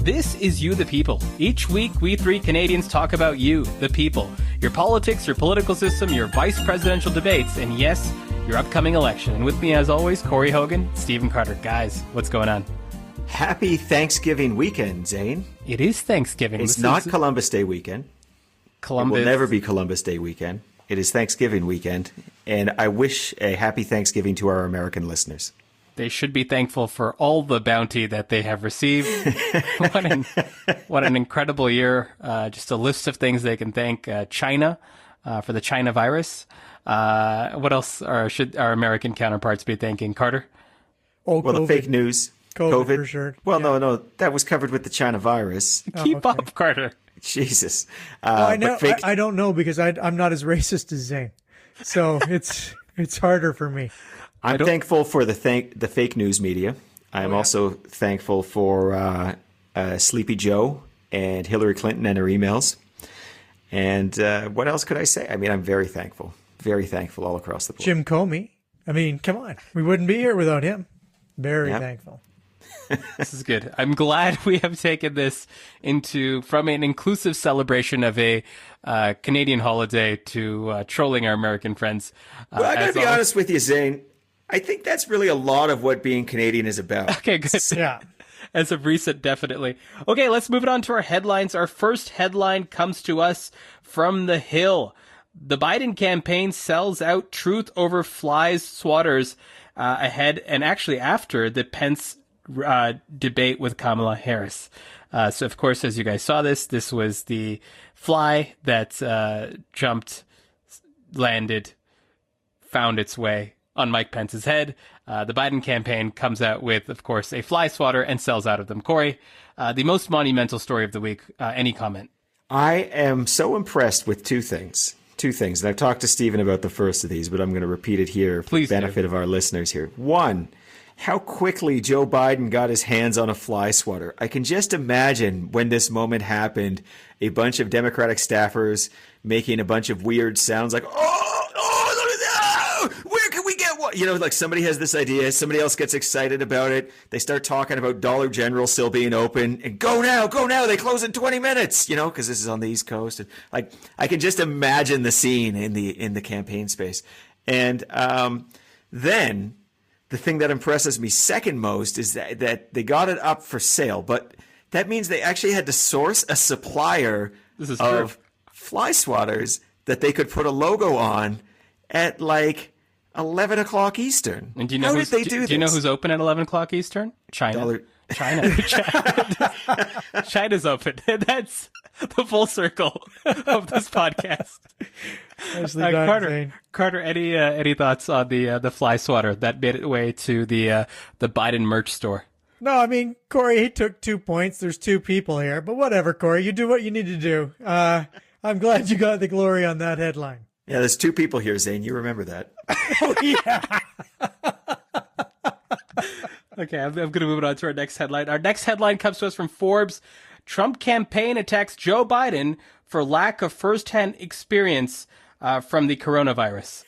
This is You the People. Each week, we three Canadians talk about you, the people. Your politics, your political system, your vice presidential debates, and yes, your upcoming election. And with me, as always, Corey Hogan, Stephen Carter. Guys, what's going on? Happy Thanksgiving weekend, Zain. It is Thanksgiving. It's not Columbus Day weekend. Columbus. It will never be Columbus Day weekend. It is Thanksgiving weekend. And I wish a happy Thanksgiving to our American listeners. They should be thankful for all the bounty that they have received. What an incredible year. Just a list of things they can thank China for the China virus. What else should our American counterparts be thanking? Carter? Well, COVID. The fake news. COVID for sure. Well, yeah. No, that was covered with the China virus. Keep up, Carter. Jesus. I know. I don't know because I'm not as racist as Zain. So it's harder for me. I'm thankful for the fake news media. I'm also thankful for Sleepy Joe and Hillary Clinton and her emails. And what else could I say? I mean, I'm very thankful all across the board. Jim Comey. I mean, come on. We wouldn't be here without him. Very thankful. This is good. I'm glad we have taken this from an inclusive celebration of a Canadian holiday to trolling our American friends. Well, I got to be honest with you, Zain. I think that's really a lot of what being Canadian is about. Okay, good. Yeah. As of recent, definitely. Okay, let's move it on to our headlines. Our first headline comes to us from The Hill. The Biden campaign sells out truth over flies swatters ahead and actually after the Pence debate with Kamala Harris. So, of course, as you guys saw this was the fly that jumped, landed, found its way on Mike Pence's head. The Biden campaign comes out with, of course, a fly swatter and sells out of them. Corey, the most monumental story of the week. Any comment? I am so impressed with two things. And I've talked to Stephen about the first of these, but I'm going to repeat it here for the benefit of our listeners here. One, how quickly Joe Biden got his hands on a fly swatter. I can just imagine when this moment happened, a bunch of Democratic staffers making a bunch of weird sounds like, where can we get one? You know, like somebody has this idea, somebody else gets excited about it. They start talking about Dollar General still being open and go now. They close in 20 minutes, you know, because this is on the East Coast. And like, I can just imagine the scene in the campaign space. And then the thing that impresses me second most is that they got it up for sale, but that means they actually had to source a supplier of fly swatters that they could put a logo on at like 11 o'clock Eastern. And do you know How did they do this? Do you know who's open at 11 o'clock Eastern? China. China's open. That's the full circle of this podcast. Carter, any thoughts on the fly swatter that made its way to the Biden merch store? No, I mean, Corey, he took 2 points. There's 2 people here, but whatever, Corey. You do what you need to do. I'm glad you got the glory on that headline. Yeah, there's 2 people here, Zain. You remember that. Oh, yeah. Okay, I'm going to move it on to our next headline. Our next headline comes to us from Forbes. Trump campaign attacks Joe Biden for lack of firsthand experience from the coronavirus.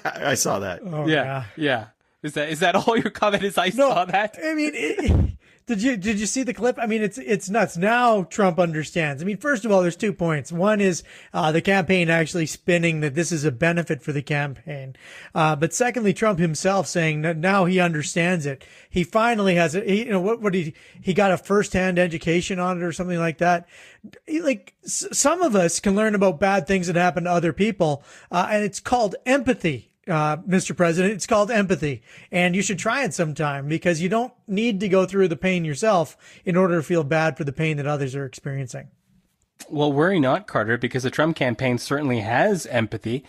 I saw that. Oh, yeah. Is that all your comment is? Saw that. I mean, did you see the clip? I mean, it's nuts. Now Trump understands. I mean, first of all, there's 2 points. One is the campaign actually spinning that this is a benefit for the campaign. But secondly, Trump himself saying that now he understands it. He finally has it. He got a firsthand education on it or something like that. Some of us can learn about bad things that happen to other people, and it's called empathy. Mr. President, it's called empathy, and you should try it sometime because you don't need to go through the pain yourself in order to feel bad for the pain that others are experiencing. Well, worry not, Carter, because the Trump campaign certainly has empathy,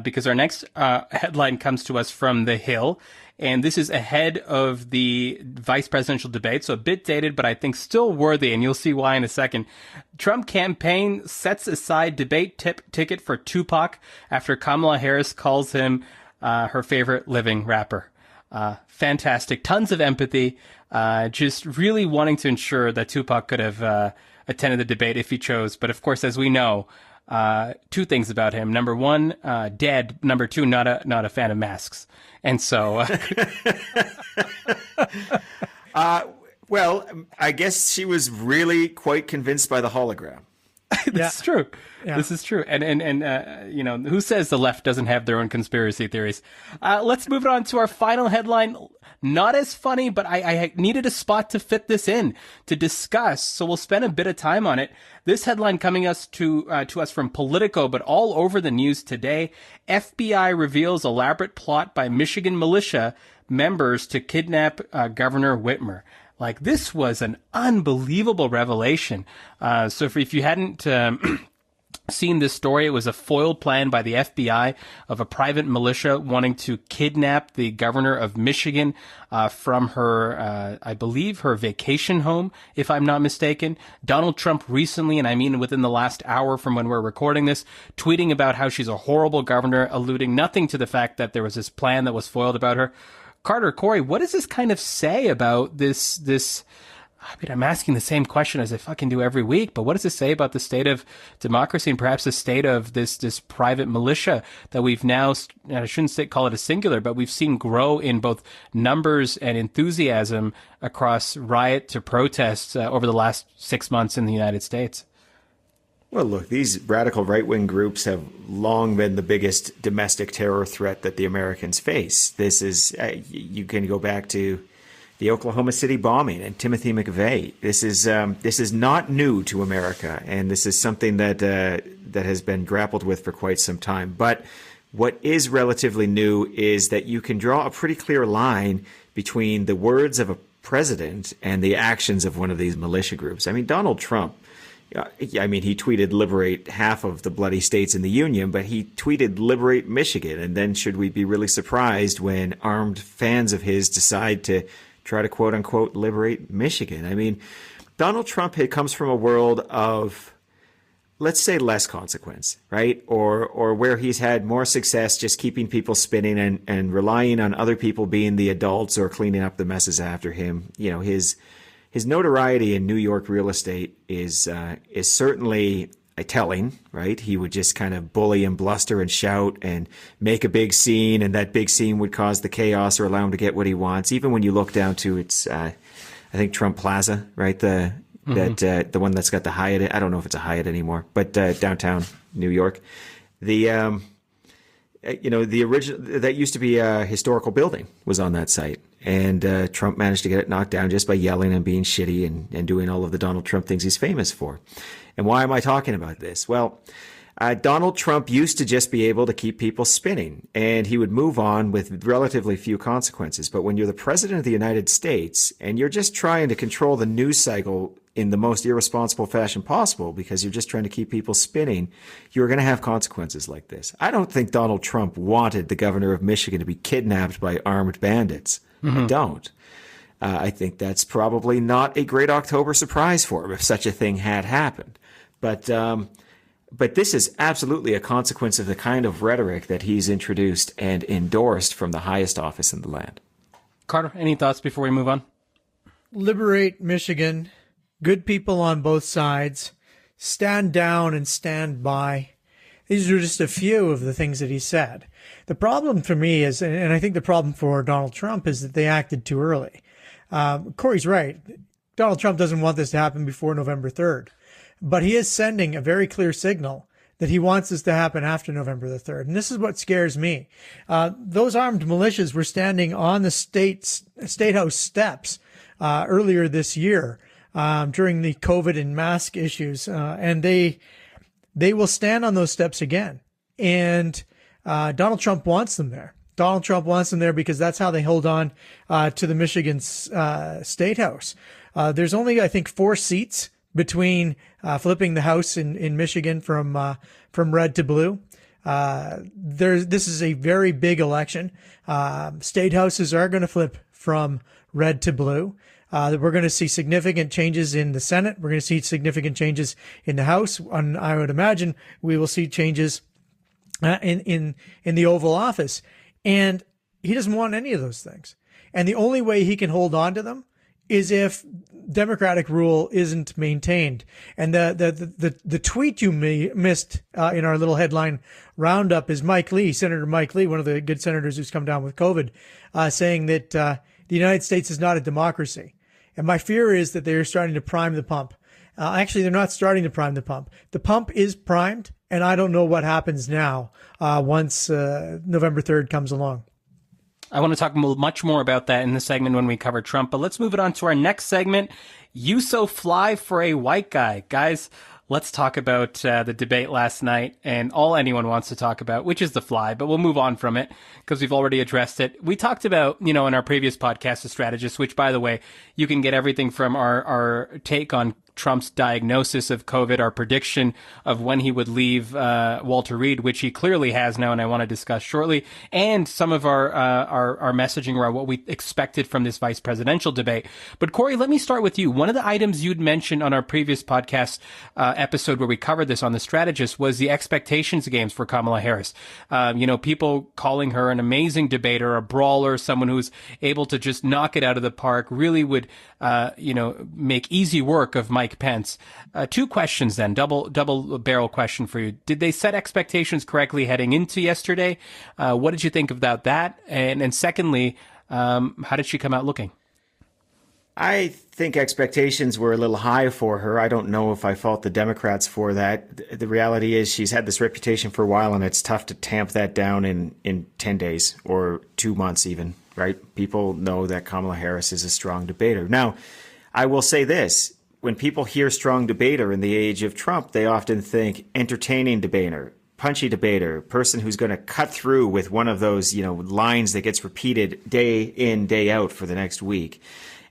because our next headline comes to us from The Hill, and this is ahead of the vice presidential debate, so a bit dated, but I think still worthy, and you'll see why in a second. Trump campaign sets aside debate ticket for Tupac after Kamala Harris calls him her favorite living rapper. Fantastic. Tons of empathy, just really wanting to ensure that Tupac could have attended the debate if he chose. But of course, as we know, 2 things about him. Number 1, dead. Number 2, not a fan of masks. And so, Well, I guess she was really quite convinced by the hologram. This is true. Yeah. This is true. And you know, who says the left doesn't have their own conspiracy theories? Let's move on to our final headline. Not as funny, but I needed a spot to fit this in to discuss. So we'll spend a bit of time on it. This headline coming to us from Politico, but all over the news today. FBI reveals elaborate plot by Michigan militia members to kidnap Governor Whitmer. Like, this was an unbelievable revelation. So if you hadn't seen this story, it was a foiled plan by the FBI of a private militia wanting to kidnap the governor of Michigan from her, I believe, her vacation home, if I'm not mistaken. Donald Trump recently, and I mean within the last hour from when we're recording this, tweeting about how she's a horrible governor, alluding nothing to the fact that there was this plan that was foiled about her. Carter, Corey, what does this kind of say about this? I mean, I'm asking the same question as I fucking do every week, but what does this say about the state of democracy and perhaps the state of this private militia that we've now, I shouldn't call it a singular, but we've seen grow in both numbers and enthusiasm across riot to protests over the last 6 months in the United States? Well, look, these radical right-wing groups have long been the biggest domestic terror threat that the Americans face. This is, you can go back to the Oklahoma City bombing and Timothy McVeigh. This is not new to America, and this is something that has been grappled with for quite some time. But what is relatively new is that you can draw a pretty clear line between the words of a president and the actions of one of these militia groups. I mean, Donald Trump, I mean, he tweeted liberate half of the bloody states in the union, but he tweeted liberate Michigan. And then should we be really surprised when armed fans of his decide to try to quote unquote liberate Michigan? I mean, Donald Trump comes from a world of, let's say, less consequence, right? Or where he's had more success just keeping people spinning and relying on other people being the adults or cleaning up the messes after him. You know, his notoriety in New York real estate is certainly telling, right? He would just kind of bully and bluster and shout and make a big scene, and that big scene would cause the chaos or allow him to get what he wants. Even when you look down to its, I think Trump Plaza, right? The one that's got the Hyatt. I don't know if it's a Hyatt anymore, but downtown New York, the original that used to be a historical building was on that site. And Trump managed to get it knocked down just by yelling and being shitty and doing all of the Donald Trump things he's famous for. And why am I talking about this? Well, Donald Trump used to just be able to keep people spinning, and he would move on with relatively few consequences. But when you're the president of the United States and you're just trying to control the news cycle in the most irresponsible fashion possible because you're just trying to keep people spinning, you're going to have consequences like this. I don't think Donald Trump wanted the governor of Michigan to be kidnapped by armed bandits. I don't. I think that's probably not a great October surprise for him if such a thing had happened. But this is absolutely a consequence of the kind of rhetoric that he's introduced and endorsed from the highest office in the land. Carter, any thoughts before we move on? Liberate Michigan. Good people on both sides. Stand down and stand by. These are just a few of the things that he said. The problem for me is, and I think the problem for Donald Trump is that they acted too early. Corey's right. Donald Trump doesn't want this to happen before November 3rd. But he is sending a very clear signal that he wants this to happen after November the 3rd. And this is what scares me. Those armed militias were standing on the State House steps earlier this year during the COVID and mask issues. And they will stand on those steps again. And Donald Trump wants them there. Donald Trump wants them there because that's how they hold on to the Michigan State House. There's only, I think, 4 seats between flipping the House in Michigan from red to blue. This is a very big election. State houses are going to flip from red to blue. We're going to see significant changes in the Senate. We're going to see significant changes in the House. And I would imagine we will see changes in the Oval Office. And he doesn't want any of those things. And the only way he can hold on to them is if democratic rule isn't maintained. And the tweet you missed in our little headline roundup is Mike Lee, Senator Mike Lee, one of the good senators who's come down with COVID, saying that the United States is not a democracy. And my fear is that they're starting to prime the pump. Actually, they're not starting to prime the pump. The pump is primed, and I don't know what happens now once November 3rd comes along. I want to talk much more about that in the segment when we cover Trump, but let's move it on to our next segment. You so fly for a white guy. Guys, let's talk about the debate last night and all anyone wants to talk about, which is the fly, but we'll move on from it because we've already addressed it. We talked about, in our previous podcast, The Strategist, which, by the way, you can get everything from our take on Trump's diagnosis of COVID, our prediction of when he would leave Walter Reed, which he clearly has now, and I want to discuss shortly, and some of our messaging around what we expected from this vice presidential debate. But Corey, let me start with you. One of the items you'd mentioned on our previous podcast episode where we covered this on The Strategist was the expectations games for Kamala Harris. People calling her an amazing debater, a brawler, someone who's able to just knock it out of the park, really would, make easy work of Mike Pence. Two questions then, double barrel question for you. Did they set expectations correctly heading into yesterday? What did you think about that? And secondly, how did she come out looking? I think expectations were a little high for her. I don't know if I fault the Democrats for that. The reality is she's had this reputation for a while, and it's tough to tamp that down in 10 days or 2 months even, right? People know that Kamala Harris is a strong debater. Now, I will say this. When people hear strong debater in the age of Trump, they often think entertaining debater, punchy debater, person who's going to cut through with one of those, lines that gets repeated day in, day out for the next week.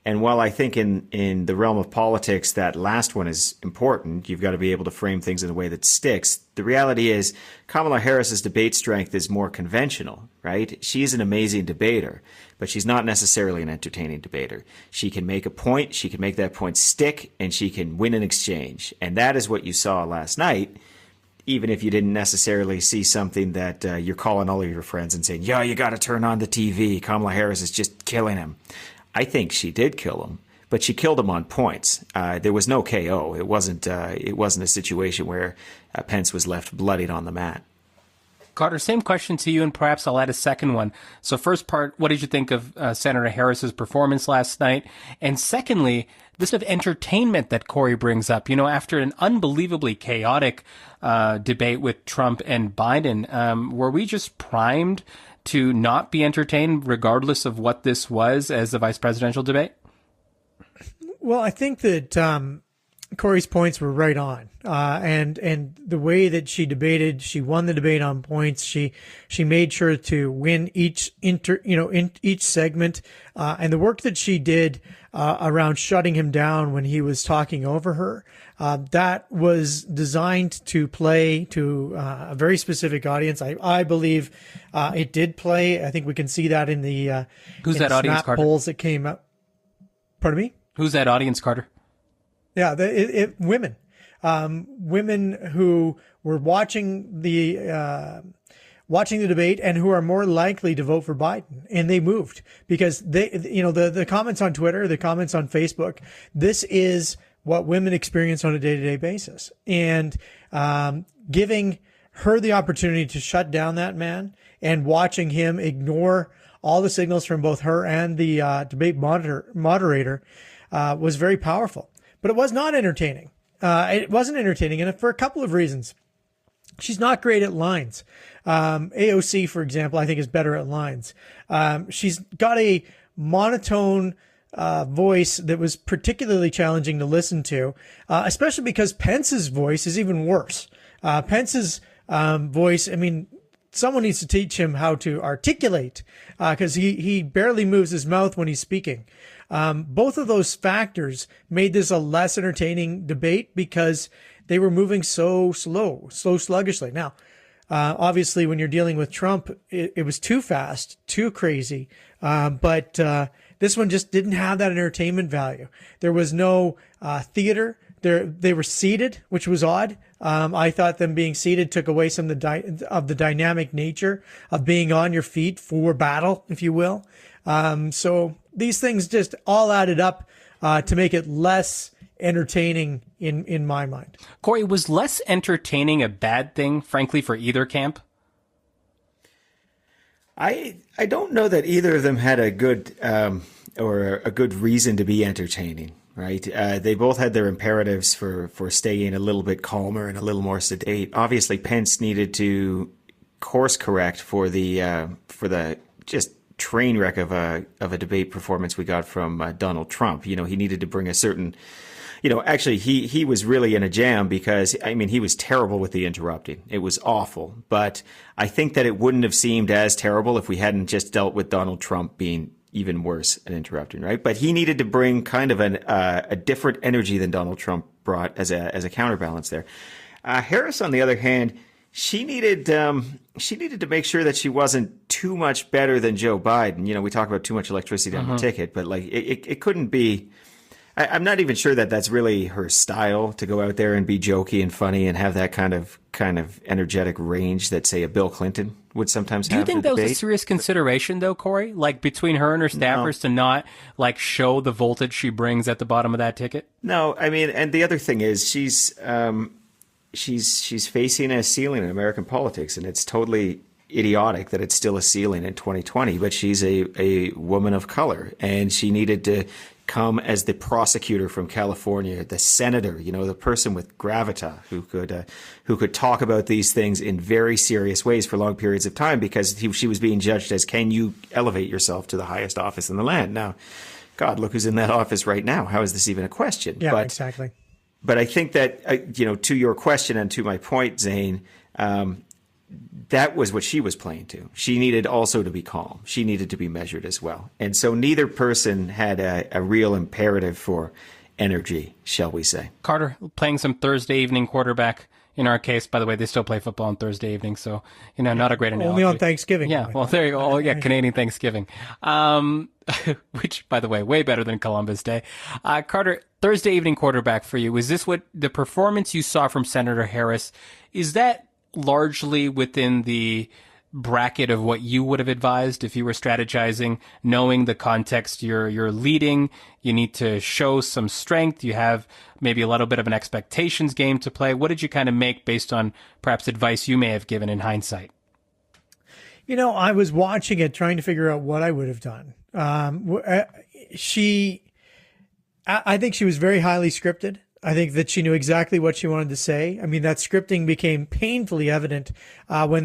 And while I think in the realm of politics, that last one is important, you've got to be able to frame things in a way that sticks. The reality is Kamala Harris's debate strength is more conventional, right? She's an amazing debater, but she's not necessarily an entertaining debater. She can make a point, she can make that point stick, and she can win an exchange. And that is what you saw last night, even if you didn't necessarily see something that you're calling all of your friends and saying, yeah, you got to turn on the TV. Kamala Harris is just killing him. I think she did kill him, but she killed him on points. There was no KO. It wasn't a situation where Pence was left bloodied on the mat. Carter, same question to you, and perhaps I'll add a second one. So first part, what did you think of Senator Harris's performance last night? And secondly, this sort of entertainment that Corey brings up, after an unbelievably chaotic debate with Trump and Biden, were we just primed to not be entertained regardless of what this was as the vice presidential debate? Well, I think that Corey's points were right on, and the way that she debated, she won the debate on points. She made sure to win each each segment, and the work that she did around shutting him down when he was talking over her, that was designed to play to a very specific audience. I believe it did play. I think we can see that in the who's that audience, Carter? Polls that came up. Pardon me? Who's that audience, Carter? Yeah, women, women who were watching the debate and who are more likely to vote for Biden, and they moved because the comments on Twitter, the comments on Facebook. This is what women experience on a day-to-day basis, and giving her the opportunity to shut down that man and watching him ignore all the signals from both her and the debate moderator was very powerful. But it was not entertaining. It wasn't entertaining, and for a couple of reasons. She's not great at lines. AOC, for example, I think is better at lines. She's got a monotone voice that was particularly challenging to listen to, especially because Pence's voice is even worse. Pence's voice, someone needs to teach him how to articulate, because he barely moves his mouth when he's speaking. Both of those factors made this a less entertaining debate because they were moving so sluggishly. Now, obviously, when you're dealing with Trump, it was too fast, too crazy. But this one just didn't have that entertainment value. There was no theater. They were seated, which was odd. I thought them being seated took away some of the dynamic nature of being on your feet for battle, if you will. So these things just all added up to make it less entertaining in my mind. Corey, was less entertaining a bad thing, frankly, for either camp? I don't know that either of them had a good or a good reason to be entertaining, right? They both had their imperatives for staying a little bit calmer and a little more sedate. Obviously, Pence needed to course correct for the just train wreck of a debate performance we got from Donald Trump. He needed to bring a certain, actually he was really in a jam because, he was terrible with the interrupting. It was awful. But I think that it wouldn't have seemed as terrible if we hadn't just dealt with Donald Trump being even worse at interrupting, right? But he needed to bring kind of a different energy than Donald Trump brought as a counterbalance there. Harris, on the other hand, she needed to make sure that she wasn't too much better than Joe Biden. We talk about too much electricity on the ticket, but like it couldn't be. I'm not even sure that that's really her style, to go out there and be jokey and funny and have that kind of energetic range that, say, a Bill Clinton would sometimes have. Do you think that was a serious consideration, though, Corey? Like between her and her staffers to not like show the voltage she brings at the bottom of that ticket? No, and the other thing is she's facing a ceiling in American politics, and it's totally idiotic that it's still a ceiling in 2020. But she's a woman of color, and she needed to come as the prosecutor from California, the senator, the person with gravitas who could talk about these things in very serious ways for long periods of time, because she was being judged as, can you elevate yourself to the highest office in the land? Now, God, look who's in that office right now. How is this even a question? Yeah, exactly. But I think that, to your question and to my point, Zain, that was what she was playing to. She needed also to be calm. She needed to be measured as well. And so neither person had a real imperative for energy, shall we say. Carter, playing some Thursday evening quarterback. In our case, by the way, they still play football on Thursday evening, so, not a great analogy. Only on Thanksgiving. Yeah, well, there you go. Oh, yeah, Canadian Thanksgiving. Which, by the way, way better than Columbus Day. Carter, Thursday evening quarterback for you. Is this what the performance you saw from Senator Harris, is that largely within the bracket of what you would have advised if you were strategizing, knowing the context you're leading? You need to show some strength. You have maybe a little bit of an expectations game to play. What did you kind of make based on perhaps advice you may have given in hindsight? I was watching it, trying to figure out what I would have done. I think she was very highly scripted. I think that she knew exactly what she wanted to say. That scripting became painfully evident when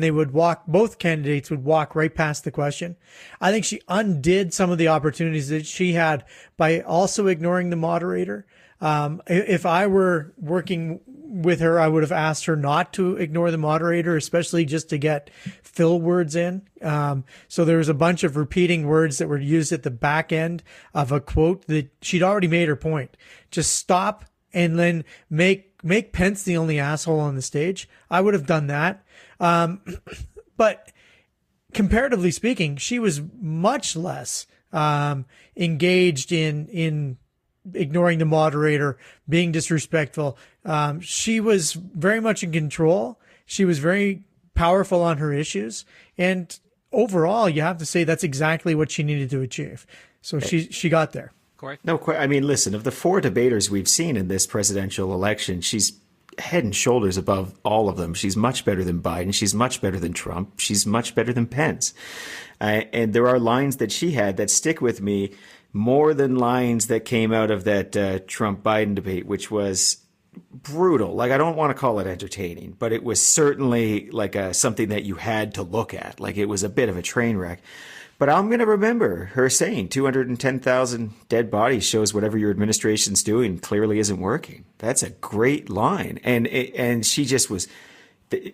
both candidates would walk right past the question. I think she undid some of the opportunities that she had by also ignoring the moderator. If I were working with her, I would have asked her not to ignore the moderator, especially just to get fill words in. So there was a bunch of repeating words that were used at the back end of a quote that she'd already made her point. Just stop and then make Pence the only asshole on the stage. I would have done that. But comparatively speaking, she was much less engaged in ignoring the moderator, being disrespectful. She was very much in control. She was very powerful on her issues. And overall, you have to say that's exactly what she needed to achieve. So she got there. Corey? No, listen, of the four debaters we've seen in this presidential election, she's head and shoulders above all of them. She's much better than Biden. She's much better than Trump. She's much better than Pence. And there are lines that she had that stick with me more than lines that came out of that Trump-Biden debate, which was brutal. Like, I don't want to call it entertaining, but it was certainly like something that you had to look at. Like, it was a bit of a train wreck. But I'm going to remember her saying 210,000 dead bodies shows whatever your administration's doing clearly isn't working. That's a great line. And she just was,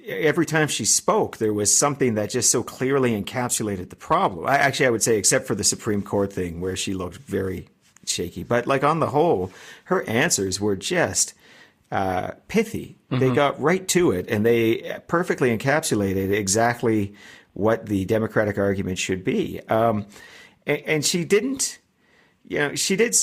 every time she spoke, there was something that just so clearly encapsulated the problem. I would say, except for the Supreme Court thing where she looked very shaky. But like on the whole, her answers were just pithy. Mm-hmm. They got right to it, and they perfectly encapsulated exactly what the Democratic argument should be. And she didn't, she did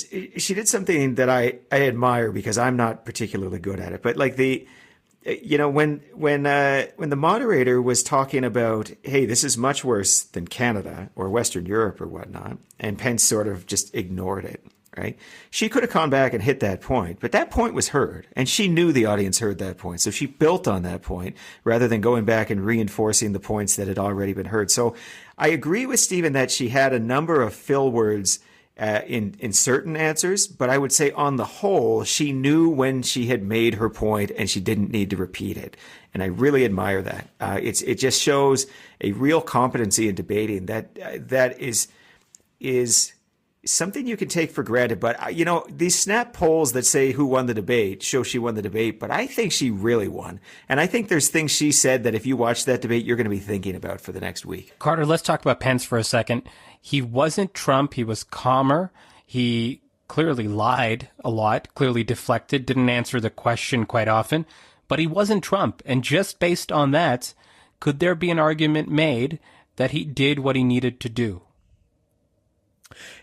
something that I admire because I'm not particularly good at it. But like when the moderator was talking about, hey, this is much worse than Canada or Western Europe or whatnot, and Pence sort of just ignored it. Right? She could have gone back and hit that point, but that point was heard, and she knew the audience heard that point. So she built on that point rather than going back and reinforcing the points that had already been heard. So I agree with Stephen that she had a number of fill words in certain answers, but I would say on the whole, she knew when she had made her point and she didn't need to repeat it. And I really admire that. It just shows a real competency in debating that is something you can take for granted. But, these snap polls that say who won the debate show she won the debate, but I think she really won. And I think there's things she said that if you watch that debate, you're going to be thinking about for the next week. Carter, let's talk about Pence for a second. He wasn't Trump. He was calmer. He clearly lied a lot, clearly deflected, didn't answer the question quite often, but he wasn't Trump. And just based on that, could there be an argument made that he did what he needed to do?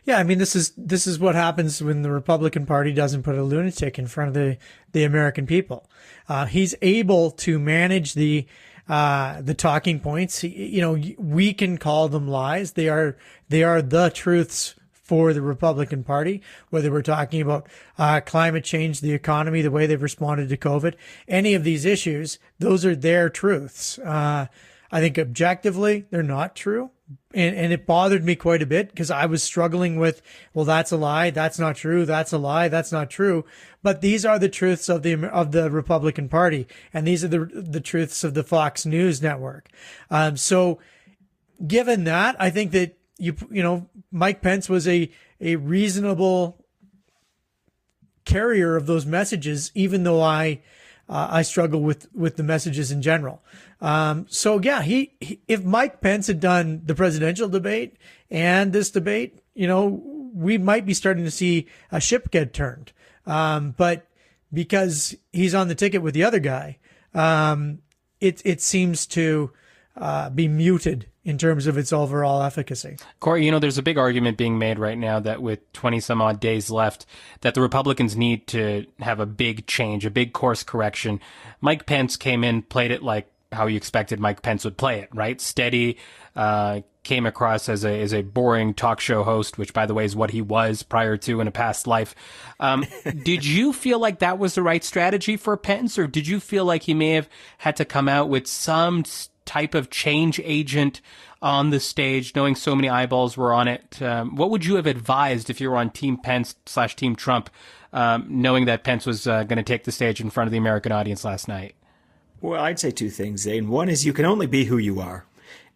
Yeah, I mean, this is what happens when the Republican Party doesn't put a lunatic in front of the American people. He's able to manage the talking points. We can call them lies. They are the truths for the Republican Party, whether we're talking about climate change, the economy, the way they've responded to COVID, any of these issues, those are their truths. I think objectively, they're not true. And it bothered me quite a bit because I was struggling with, well, that's a lie. That's not true. That's a lie. That's not true. But these are the truths of the Republican Party. And these are the truths of the Fox News network. So given that, I think that, Mike Pence was a reasonable carrier of those messages, even though I struggle with the messages in general. So yeah, if Mike Pence had done the presidential debate and this debate, we might be starting to see a ship get turned. But because he's on the ticket with the other guy, it seems to be muted in terms of its overall efficacy. Corey, there's a big argument being made right now that with 20 some odd days left, that the Republicans need to have a big change, a big course correction. Mike Pence came in, played it like how you expected Mike Pence would play it, right? Steady, came across as a boring talk show host, which by the way is what he was prior to in a past life. Did you feel like that was the right strategy for Pence, or did you feel like he may have had to come out with some type of change agent on the stage, knowing so many eyeballs were on it? What would you have advised if you were on Team Pence / Team Trump, knowing that Pence was going to take the stage in front of the American audience last night? Well, I'd say two things, Zain. One is you can only be who you are.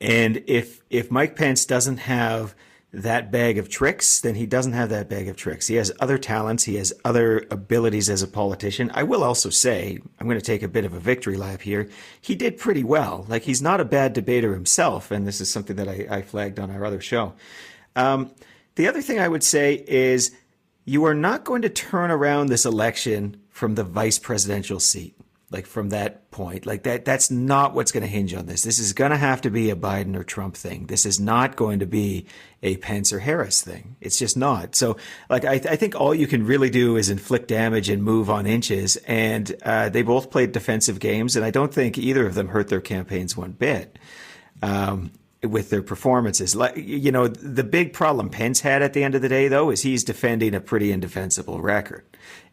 And if Mike Pence doesn't have that bag of tricks, then he doesn't have that bag of tricks. He has other talents. He has other abilities as a politician. I will also say, I'm going to take a bit of a victory lap here. He did pretty well. Like, he's not a bad debater himself. And this is something that I flagged on our other show. The other thing I would say is you are not going to turn around this election from the vice presidential seat. Like, from that point, like that's not what's going to hinge on this. This is going to have to be a Biden or Trump thing. This is not going to be a Pence or Harris thing. It's just not. So, like, I think all you can really do is inflict damage and move on inches. And they both played defensive games, and I don't think either of them hurt their campaigns one bit with their performances. Like, the big problem Pence had at the end of the day, though, is he's defending a pretty indefensible record.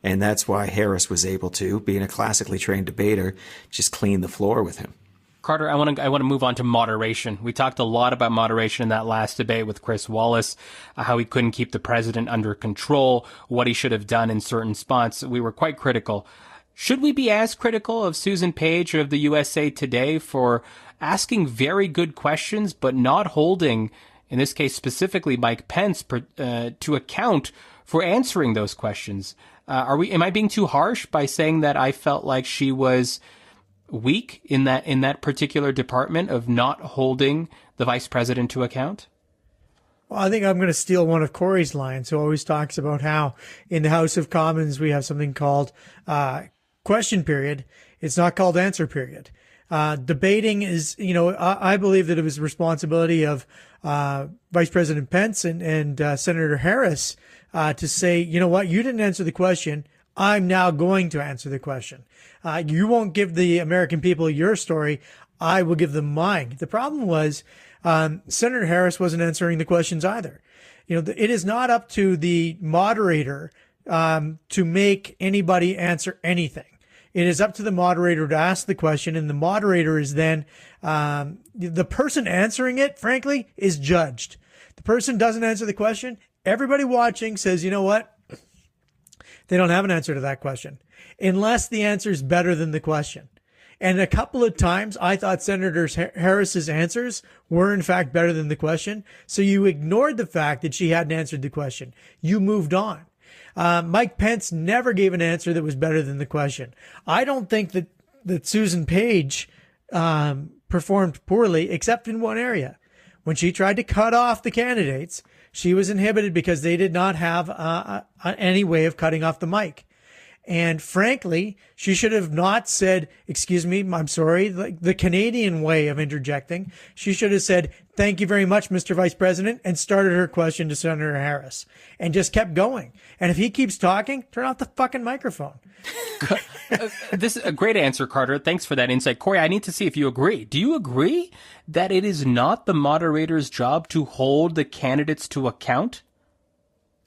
And that's why Harris was able to, being a classically trained debater, just clean the floor with him. Carter, I want to move on to moderation. We talked a lot about moderation in that last debate with Chris Wallace, how he couldn't keep the president under control, what he should have done in certain spots. We were quite critical. Should we be as critical of Susan Page of the USA Today for asking very good questions, but not holding, in this case specifically, Mike Pence to account for answering those questions? Am I being too harsh by saying that I felt like she was weak in that particular department of not holding the vice president to account? Well, I think I'm going to steal one of Corey's lines, who always talks about how in the House of Commons we have something called question period. It's not called answer period. Debating is, I believe that it was the responsibility of Vice President Pence and Senator Harris to say, you know what, you didn't answer the question. I'm now going to answer the question. You won't give the American people your story. I will give them mine. The problem was Senator Harris wasn't answering the questions either. It is not up to the moderator to make anybody answer anything. It is up to the moderator to ask the question, and the moderator is then the person answering it, frankly, is judged. The person doesn't answer the question, Everybody watching says, you know what? They don't have an answer to that question unless the answer is better than the question. And a couple of times I thought Senator Harris's answers were in fact better than the question. So you ignored the fact that she hadn't answered the question. You moved on. Mike Pence never gave an answer that was better than the question. I don't think that Susan Page performed poorly, except in one area. When she tried to cut off the candidates, she was inhibited because they did not have any way of cutting off the mic. And frankly, she should have not said, excuse me, I'm sorry, like the Canadian way of interjecting. She should have said, thank you very much, Mr. Vice President, and started her question to Senator Harris and just kept going. And if he keeps talking, turn off the fucking microphone. This is a great answer, Carter. Thanks for that insight. Corey, I need to see if you agree. Do you agree that it is not the moderator's job to hold the candidates to account?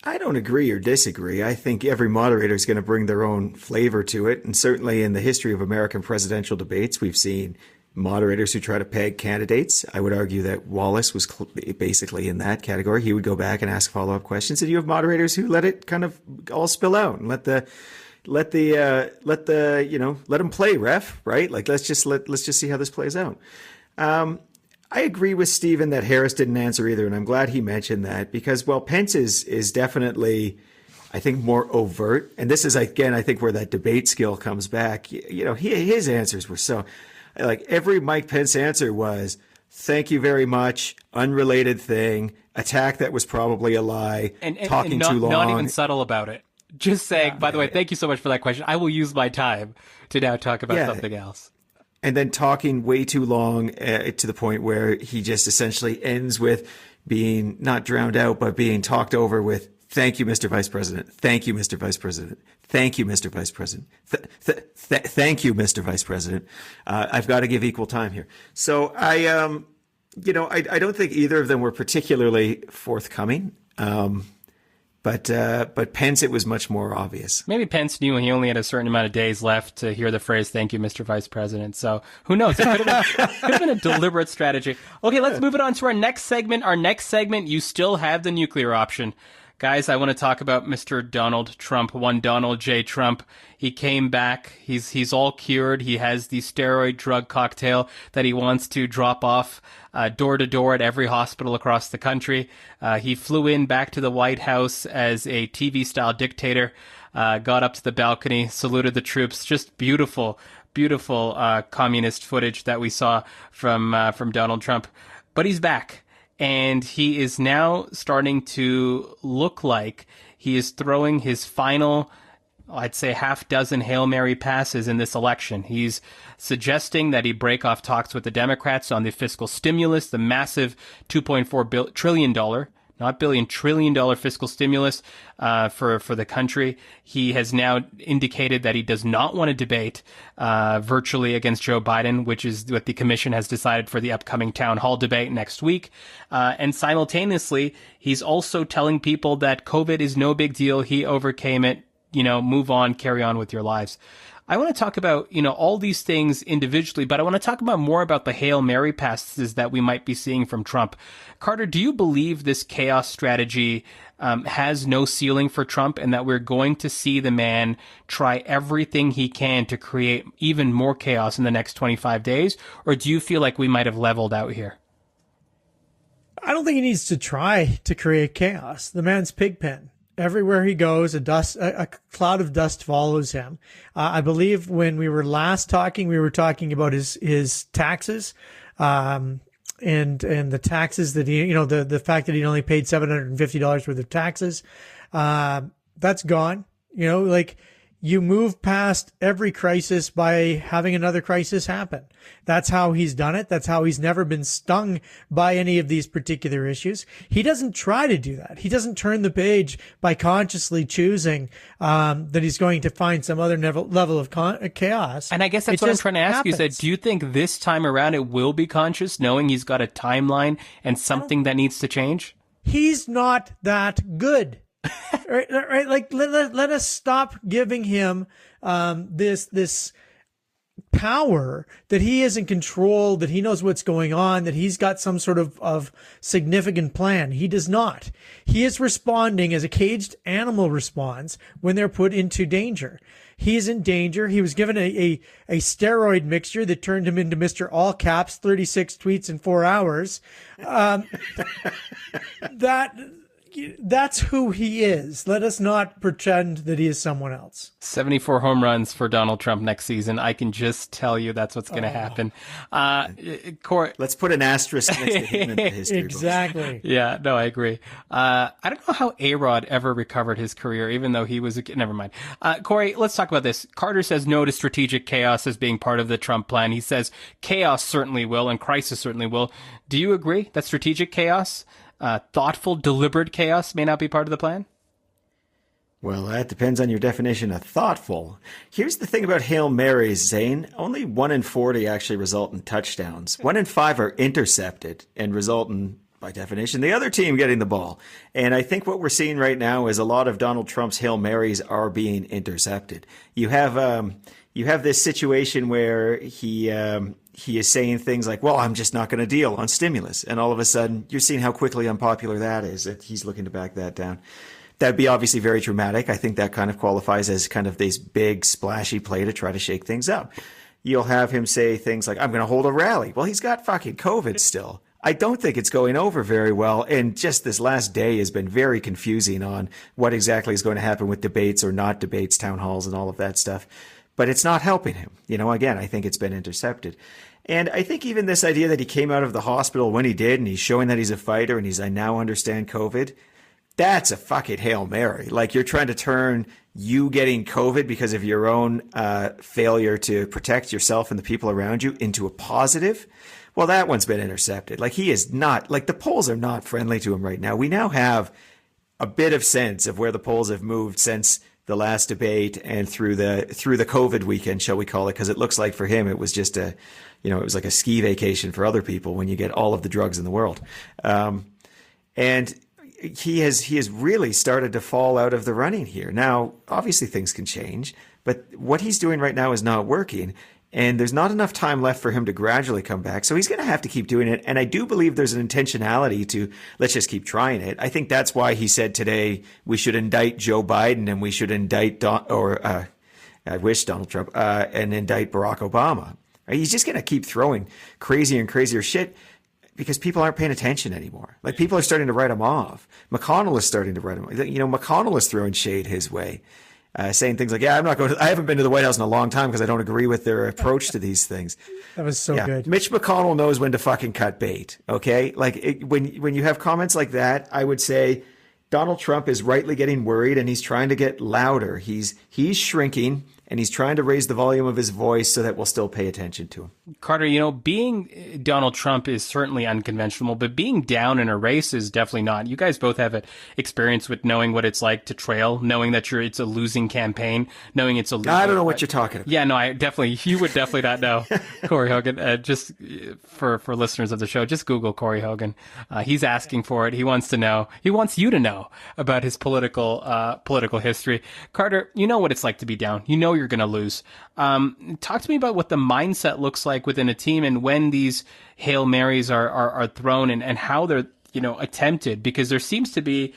I don't agree or disagree. I think every moderator is going to bring their own flavor to it. And certainly in the history of American presidential debates, we've seen moderators who try to peg candidates. I would argue that Wallace was basically in that category. He would go back and ask follow-up questions. And you have moderators who let it kind of all spill out and let them play, ref, right? Like, let's just see how this plays out. I agree with Stephen that Harris didn't answer either, and I'm glad he mentioned that because, well, Pence is definitely, I think, more overt. And this is, again, I think where that debate skill comes back. His answers were so, like, every Mike Pence answer was, thank you very much, unrelated thing, attack that was probably a lie, talking too long. Not even subtle about it. Just saying, by the way, thank you so much for that question. I will use my time to now talk about something else. And then talking way too long to the point where he just essentially ends with being not drowned out, but being talked over with, thank you, Mr. Vice President. Thank you, Mr. Vice President. Thank you, Mr. Vice President. Thank you, Mr. Vice President. I've got to give equal time here. So I don't think either of them were particularly forthcoming. But Pence, it was much more obvious. Maybe Pence knew he only had a certain amount of days left to hear the phrase, thank you, Mr. Vice President. So who knows? It could have been a deliberate strategy. Okay, let's move it on to our next segment. Our next segment, you still have the nuclear option. Guys, I want to talk about Mr. Donald Trump, one Donald J. Trump. He came back. He's all cured. He has the steroid drug cocktail that he wants to drop off door to door at every hospital across the country. He flew in back to the White House as a TV-style dictator, got up to the balcony, saluted the troops. Just beautiful communist footage that we saw from Donald Trump. But he's back. And he is now starting to look like he is throwing his final, I'd say, half dozen Hail Mary passes in this election. He's suggesting that he break off talks with the Democrats on the fiscal stimulus, the massive $2.4 trillion, not billion, $1 trillion fiscal stimulus for the country. He has now indicated that he does not want to debate virtually against Joe Biden, which is what the commission has decided for the upcoming town hall debate next week. And simultaneously, he's also telling people that COVID is no big deal. He overcame it. Move on, carry on with your lives. I want to talk about, all these things individually, but I want to talk about more about the Hail Mary passes that we might be seeing from Trump. Carter, do you believe this chaos strategy has no ceiling for Trump and that we're going to see the man try everything he can to create even more chaos in the next 25 days? Or do you feel like we might have leveled out here? I don't think he needs to try to create chaos. The man's pigpen. Everywhere he goes, a cloud of dust follows him. I believe when we were last talking, we were talking about his taxes, and the taxes that he, the fact that he only paid $750 worth of taxes. That's gone. You move past every crisis by having another crisis happen. That's how he's done it. That's how he's never been stung by any of these particular issues. He doesn't try to do that. He doesn't turn the page by consciously choosing that he's going to find some other level of chaos. And I guess that's what I'm trying to ask you. Is that, do you think this time around it will be conscious, knowing he's got a timeline and something that needs to change? He's not that good. Right. Like let us stop giving him this power, that he is in control, that he knows what's going on, that he's got some sort of significant plan. He does not. He is responding as a caged animal responds when they're put into danger. He is in danger. He was given a steroid mixture that turned him into Mr. All Caps, 36 tweets in 4 hours. That's who he is. Let us not pretend that he is someone else. 74 home runs for Donald Trump next season. I can just tell you that's what's going to happen. Corey, let's put an asterisk next to him in the history exactly. books. Yeah, no, I agree. I don't know how A-Rod ever recovered his career, even though he was never mind. Corey, let's talk about this. Carter says no to strategic chaos as being part of the Trump plan. He says chaos certainly will and crisis certainly will. Do you agree that strategic chaos, thoughtful, deliberate chaos may not be part of the plan? Well, that depends on your definition of thoughtful. Here's the thing about Hail Marys, Zain. Only 1 in 40 actually result in touchdowns. 1 in 5 are intercepted and result in, by definition, the other team getting the ball. And I think what we're seeing right now is a lot of Donald Trump's Hail Marys are being intercepted. You have this situation where he is saying things like, well, I'm just not going to deal on stimulus. And all of a sudden, you're seeing how quickly unpopular that is, that he's looking to back that down. That'd be obviously very dramatic. I think that kind of qualifies as kind of this big splashy play to try to shake things up. You'll have him say things like, I'm going to hold a rally. Well, he's got fucking COVID still. I don't think it's going over very well. And just this last day has been very confusing on what exactly is going to happen with debates or not debates, town halls and all of that stuff. But it's not helping him. Again, I think it's been intercepted. And I think even this idea that he came out of the hospital when he did and he's showing that he's a fighter and I now understand COVID, that's a fucking Hail Mary. Like you're trying to turn you getting COVID because of your own failure to protect yourself and the people around you into a positive. Well, that one's been intercepted. Like he is not, like the polls are not friendly to him right now. We now have a bit of sense of where the polls have moved since the last debate and through the COVID weekend, shall we call it? Because it looks like for him, it was just it was like a ski vacation for other people when you get all of the drugs in the world. And he has really started to fall out of the running here. Now, obviously things can change, but what he's doing right now is not working. And there's not enough time left for him to gradually come back. So he's going to have to keep doing it. And I do believe there's an intentionality to let's just keep trying it. I think that's why he said today we should indict Joe Biden and we should indict Donald Trump and indict Barack Obama. He's just going to keep throwing crazier and crazier shit because people aren't paying attention anymore. Like people are starting to write him off. McConnell is starting to write him off. McConnell is throwing shade his way. Saying things like, yeah, I haven't been to the White House in a long time because I don't agree with their approach to these things. That was so good. Mitch McConnell knows when to fucking cut bait. Okay. Like when you have comments like that, I would say Donald Trump is rightly getting worried and he's trying to get louder. He's shrinking and he's trying to raise the volume of his voice so that we'll still pay attention to him. Carter, being Donald Trump is certainly unconventional, but being down in a race is definitely not. You guys both have experience with knowing what it's like to trail, knowing that it's a losing campaign, knowing it's a losing. I don't know what you're talking about. Yeah, no, you would definitely not know Corey Hogan. Just for listeners of the show, just Google Corey Hogan. He's asking for it. He wants to know. He wants you to know about his political history. Carter, you know what it's like to be down. You know you're going to lose. Talk to me about what the mindset looks like within a team and when these Hail Marys are thrown and how they're, attempted, because there seems to be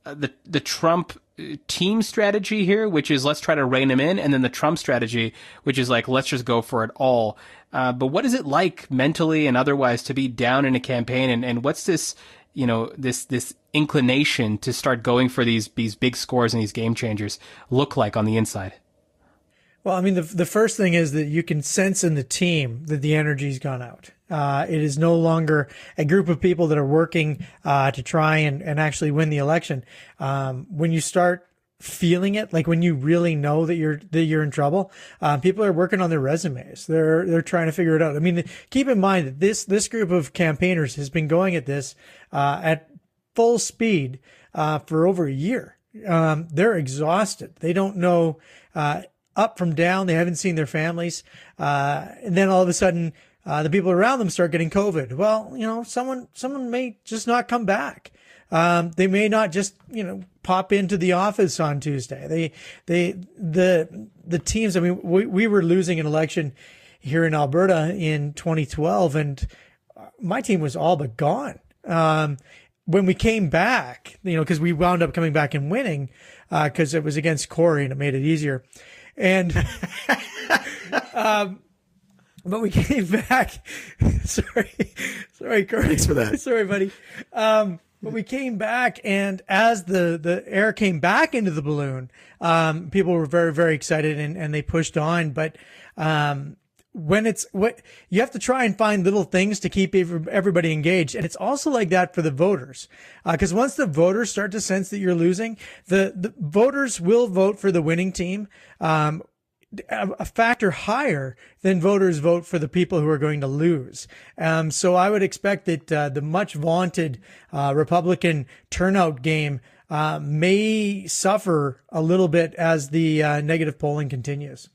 the Trump team strategy here, which is let's try to rein him in. And then the Trump strategy, which is like, let's just go for it all. But what is it like mentally and otherwise to be down in a campaign? And what's this, this inclination to start going for these big scores and these game changers look like on the inside? Well, I mean, the first thing is that you can sense in the team that the energy's gone out. It is no longer a group of people that are working to try and actually win the election. When you start feeling it, like when you really know that you're in trouble, people are working on their resumes. They're trying to figure it out. I mean, keep in mind that this group of campaigners has been going at this at full speed for over a year. They're exhausted. They don't know up from down. They haven't seen their families. And then all of a sudden, the people around them start getting COVID. Well, someone may just not come back. They may not just, pop into the office on Tuesday. The teams, I mean, we were losing an election here in Alberta in 2012, and my team was all but gone. When we came back, because we wound up coming back and winning, because it was against Corey and it made it easier. And, but we came back. Sorry, Corey. Thanks for that. Sorry, buddy. But we came back, and as the air came back into the balloon, people were very, very excited and they pushed on. But, you have to try and find little things to keep everybody engaged. And it's also like that for the voters. Cause once the voters start to sense that you're losing, the voters will vote for the winning team. A factor higher than voters vote for the people who are going to lose. So I would expect that the much vaunted Republican turnout game may suffer a little bit as the negative polling continues.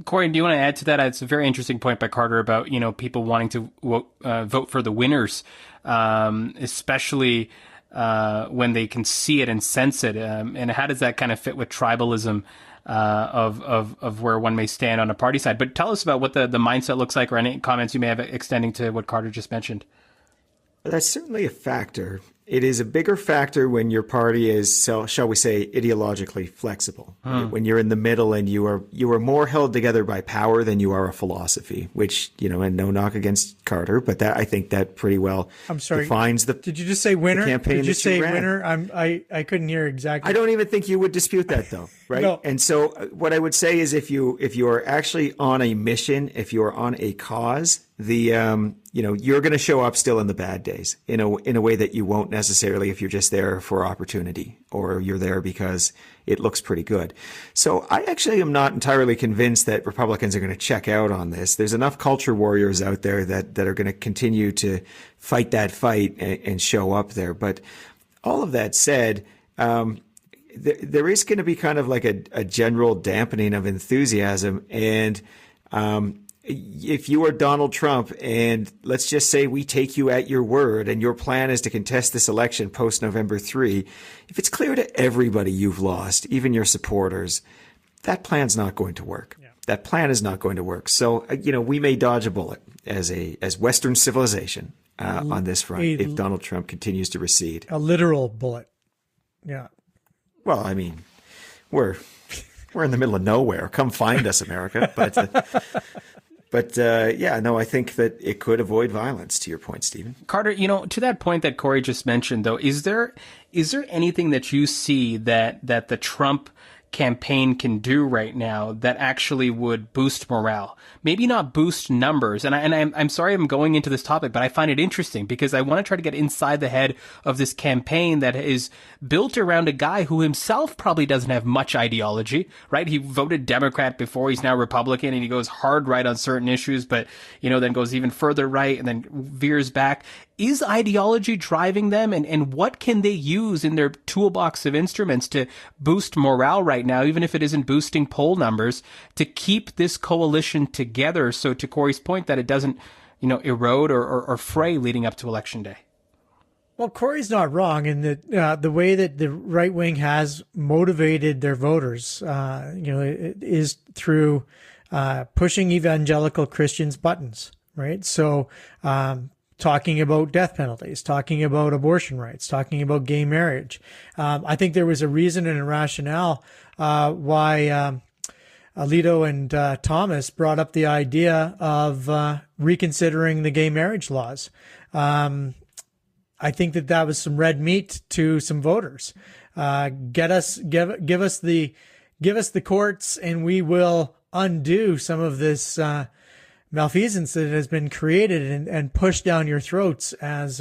Corey, do you want to add to that? It's a very interesting point by Carter about, people wanting to vote for the winners, especially when they can see it and sense it. And how does that kind of fit with tribalism of where one may stand on a party side? But tell us about what the mindset looks like, or any comments you may have extending to what Carter just mentioned. Well, that's certainly a factor. It is a bigger factor when your party is, shall we say, ideologically flexible. When you're in the middle and you are more held together by power than you are a philosophy, which, and no knock against Carter, but that, I think that pretty well defines the Did you just say winner? campaign. Did you say winner? I couldn't hear exactly. I don't even think you would dispute that, though, right? No. And so what I would say is if you are actually on a mission, if you are on a cause, you're going to show up still in the bad days in a way that you won't necessarily if you're just there for opportunity or you're there because it looks pretty good. So I actually am not entirely convinced that Republicans are going to check out on this. There's enough culture warriors out there that are going to continue to fight that fight and show up there. But all of that said, there is going to be kind of like a general dampening of enthusiasm. And if you are Donald Trump and let's just say we take you at your word and your plan is to contest this election post November 3, if it's clear to everybody you've lost, even your supporters, that plan's not going to work. Yeah. That plan is not going to work. So, we may dodge a bullet as Western civilization on this front if Donald Trump continues to recede. A literal bullet. Yeah. Well, I mean, we're in the middle of nowhere. Come find us, America. But I think that it could avoid violence, to your point, Stephen. Carter, to that point that Corey just mentioned, though, is there anything that you see that the Trump campaign can do right now that actually would boost morale? Maybe not boost numbers. And I'm sorry I'm going into this topic, but I find it interesting because I want to try to get inside the head of this campaign that is built around a guy who himself probably doesn't have much ideology, right? He voted Democrat before, he's now Republican, and he goes hard right on certain issues, but, then goes even further right and then veers back. Is ideology driving them? And what can they use in their toolbox of instruments to boost morale right now, even if it isn't boosting poll numbers, to keep this coalition together? So to Corey's point, that it doesn't, erode or fray leading up to Election Day. Well, Corey's not wrong in that the way that the right wing has motivated their voters, it is through pushing evangelical Christians' buttons, right? So, talking about death penalties, talking about abortion rights, talking about gay marriage. I think there was a reason and a rationale why Alito and Thomas brought up the idea of reconsidering the gay marriage laws. I think that was some red meat to some voters. Give us the courts, and we will undo some of this malfeasance that has been created and pushed down your throats as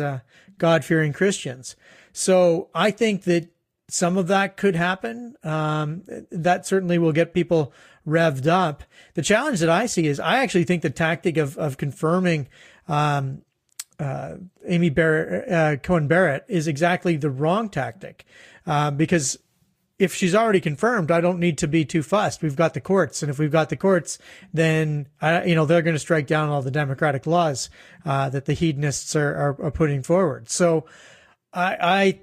God-fearing Christians. So I think that some of that could happen. That certainly will get people revved up. The challenge that I see is I actually think the tactic of confirming Amy Cohen Barrett is exactly the wrong tactic, because if she's already confirmed, I don't need to be too fussed. We've got the courts, and if we've got the courts, then they're going to strike down all the democratic laws that the hedonists are putting forward. So I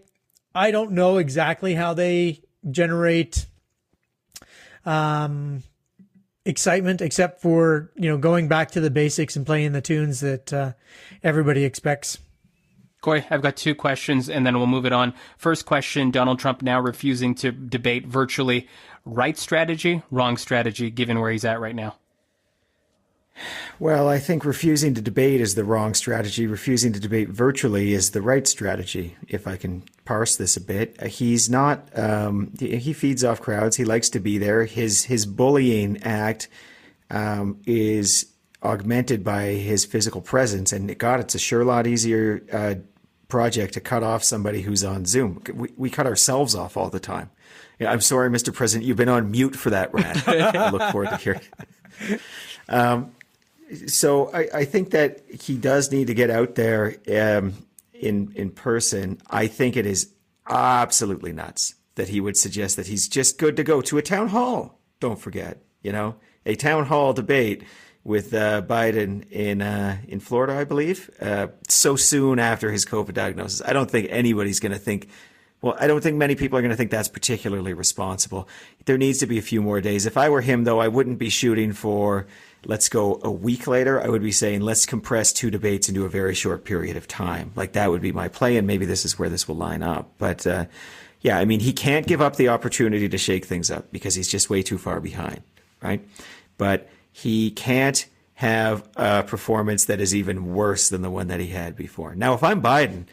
don't know exactly how they generate excitement, except for, going back to the basics and playing the tunes that everybody expects. Corey, I've got 2 questions, and then we'll move it on. First question, Donald Trump now refusing to debate virtually. Right strategy, wrong strategy, given where he's at right now? Well, I think refusing to debate is the wrong strategy. Refusing to debate virtually is the right strategy, if I can parse this a bit. He's not, he feeds off crowds. He likes to be there. His bullying act is augmented by his physical presence. And God, it's a sure lot easier project to cut off somebody who's on Zoom. We cut ourselves off all the time. Yeah, I'm sorry, Mr. President, you've been on mute for that rant. I look forward to hearing. So I think that he does need to get out there in person. I think it is absolutely nuts that he would suggest that he's just good to go to a town hall. Don't forget, a town hall debate with Biden in Florida, I believe, so soon after his COVID diagnosis. I don't think anybody's going to think. Well, I don't think many people are going to think that's particularly responsible. There needs to be a few more days. If I were him, though, I wouldn't be shooting for, let's go a week later. I would be saying, let's compress 2 debates into a very short period of time. Like, that would be my play, and maybe this is where this will line up. But, yeah, I mean, he can't give up the opportunity to shake things up because he's just way too far behind, right? But he can't have a performance that is even worse than the one that he had before. Now, if I'm Biden,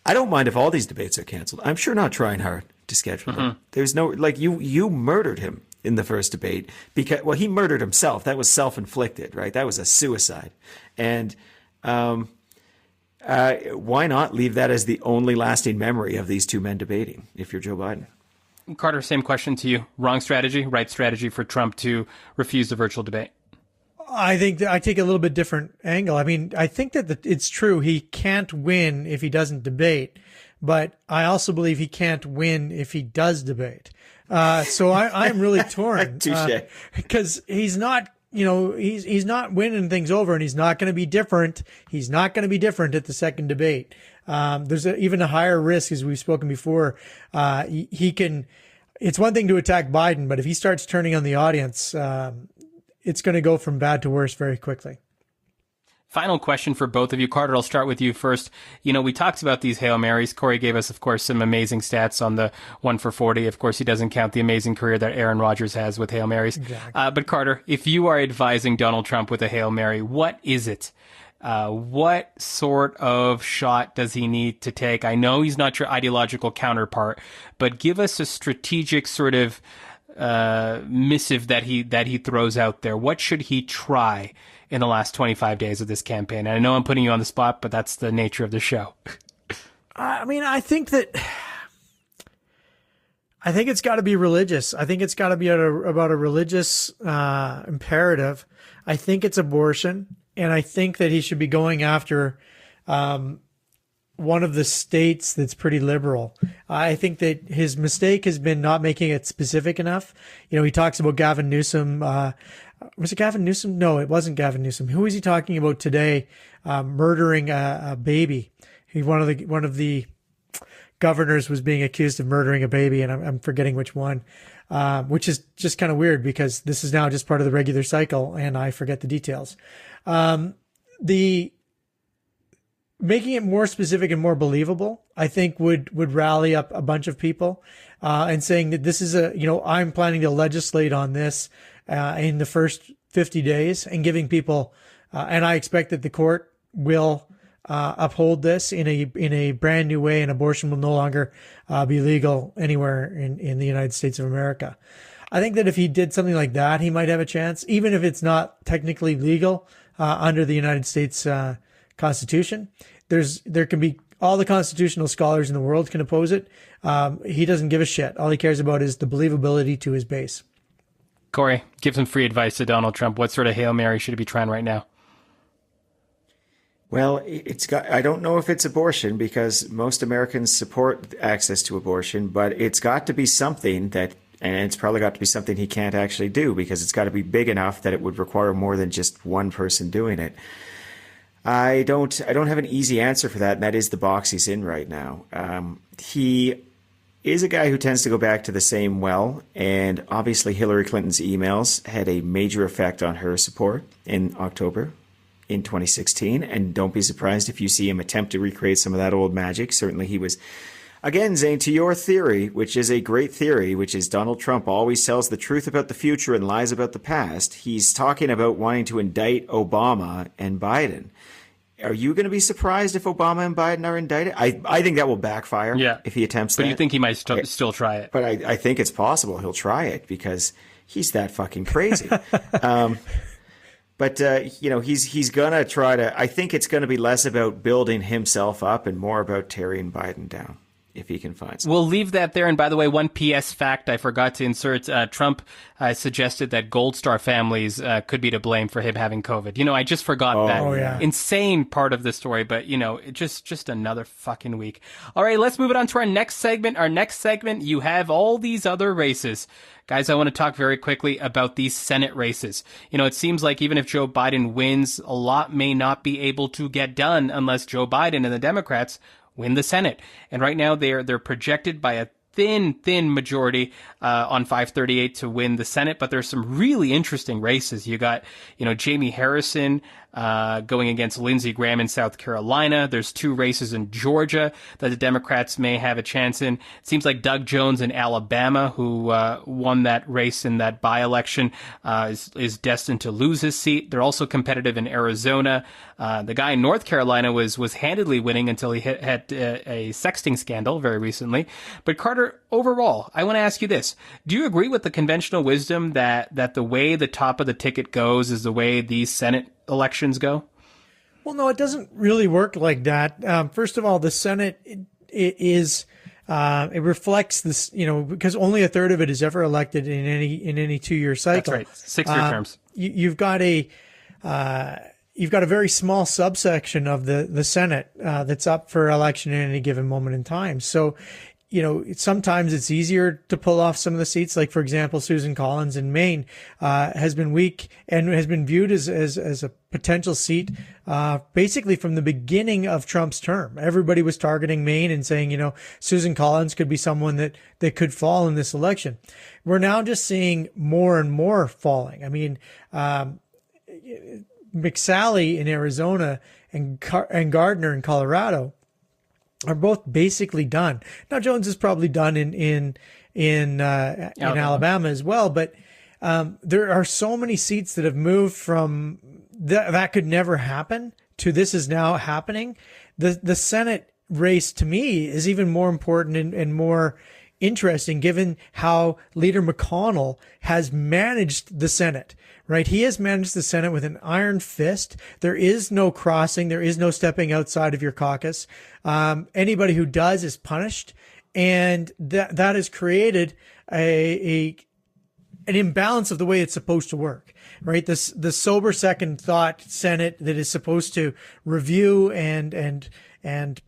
I don't mind if all these debates are canceled. I'm sure not trying hard to schedule them. There's no, like, you murdered him in the first debate because, well, he murdered himself. That was self-inflicted, right? That was a suicide. And why not leave that as the only lasting memory of these 2 men debating if you're Joe Biden? Carter, same question to you. Wrong strategy, right strategy for Trump to refuse the virtual debate? I think that I take a little bit different angle. I mean, I think that it's true. He can't win if he doesn't debate, but I also believe he can't win if he does debate. So I'm really torn. Touché. Because he's not, he's not winning things over, and he's not going to be different. He's not going to be different at the second debate. There's even a higher risk, as we've spoken before. He can. It's one thing to attack Biden, but if he starts turning on the audience, it's going to go from bad to worse very quickly. Final question for both of you. Carter, I'll start with you first. We talked about these Hail Marys. Corey gave us, of course, some amazing stats on the 1 for 40. Of course, he doesn't count the amazing career that Aaron Rodgers has with Hail Marys. Exactly. But Carter, if you are advising Donald Trump with a Hail Mary, what is it? What sort of shot does he need to take? I know he's not your ideological counterpart, but give us a strategic sort of missive that he throws out there. What should he try in the last 25 days of this campaign? And I know I'm putting you on the spot, but that's the nature of the show. I mean, I think it's got to be religious. I think it's got to be about a religious imperative. I think it's abortion, and I think that he should be going after one of the states that's pretty liberal. I think that his mistake has been not making it specific enough. He talks about Gavin Newsom. Was it Gavin Newsom? No, it wasn't Gavin Newsom. Who is he talking about today? Murdering a baby. One of the governors was being accused of murdering a baby, and I'm forgetting which one. Which is just kind of weird because this is now just part of the regular cycle, and I forget the details. Making it more specific and more believable, I think would rally up a bunch of people, and saying that this is I'm planning to legislate on this, in the first 50 days and giving people, and I expect that the court will, uphold this in a brand new way, and abortion will no longer, be legal anywhere in the United States of America. I think that if he did something like that, he might have a chance, even if it's not technically legal, under the United States, Constitution. There can be all the constitutional scholars in the world can oppose it. He doesn't give a shit. All he cares about is the believability to his base. Corey, give some free advice to Donald Trump. What sort of Hail Mary should he be trying right now? Well, I don't know if it's abortion because most Americans support access to abortion, but it's got to be something and it's probably got to be something he can't actually do because it's got to be big enough that it would require more than just one person doing it. I don't have an easy answer for that, and that is the box he's in right now. He is a guy who tends to go back to the same well, and obviously Hillary Clinton's emails had a major effect on her support in October in 2016, and don't be surprised if you see him attempt to recreate some of that old magic. Certainly he was, again, Zain, to your theory, which is a great theory, which is Donald Trump always tells the truth about the future and lies about the past. He's talking about wanting to indict Obama and Biden. Are you going to be surprised if Obama and Biden are indicted? I think that will backfire if he attempts that. But you think he might still try it? But I think it's possible he'll try it because he's that fucking crazy. But he's going to try to – I think it's going to be less about building himself up and more about tearing Biden down, if he can find something. We'll leave that there. And by the way, one PS fact I forgot to insert, Trump suggested that Gold Star families could be to blame for him having COVID. I just forgot that insane part of the story, but, just another fucking week. All right, let's move it on to our next segment. Our next segment, you have all these other races. Guys, I want to talk very quickly about these Senate races. It seems like even if Joe Biden wins, a lot may not be able to get done unless Joe Biden and the Democrats win the Senate. And right now they're projected by a thin majority on 538 to win the Senate, but there's some really interesting races. You got, Jamie Harrison going against Lindsey Graham in South Carolina. There's 2 races in Georgia that the Democrats may have a chance in. It seems like Doug Jones in Alabama, who won that race in that by-election, is destined to lose his seat. They're also competitive in Arizona. The guy in North Carolina was handedly winning until he had a sexting scandal very recently. But Carter, overall, I want to ask you this. Do you agree with the conventional wisdom that the way the top of the ticket goes is the way these Senate elections go? Well, no, it doesn't really work like that. First of all, the Senate it reflects this, because only a third of it is ever elected in any 2-year cycle. That's right, 6-year terms. You've got a very small subsection of the Senate that's up for election at any given moment in time. So, sometimes it's easier to pull off some of the seats. Like, for example, Susan Collins in Maine has been weak and has been viewed as a potential seat basically from the beginning of Trump's term. Everybody was targeting Maine and saying, Susan Collins could be someone that could fall in this election. We're now just seeing more and more falling. I mean, McSally in Arizona and Gardner in Colorado are both basically done. Now, Jones is probably done in Alabama as well, but there are so many seats that have moved from that could never happen to this is now happening. The Senate race to me is even more important and more interesting given how Leader McConnell has managed the Senate. Right. He has managed the Senate with an iron fist. There is no crossing. There is no stepping outside of your caucus. Anybody who does is punished. And that has created an imbalance of the way it's supposed to work. Right. The sober second thought Senate that is supposed to review and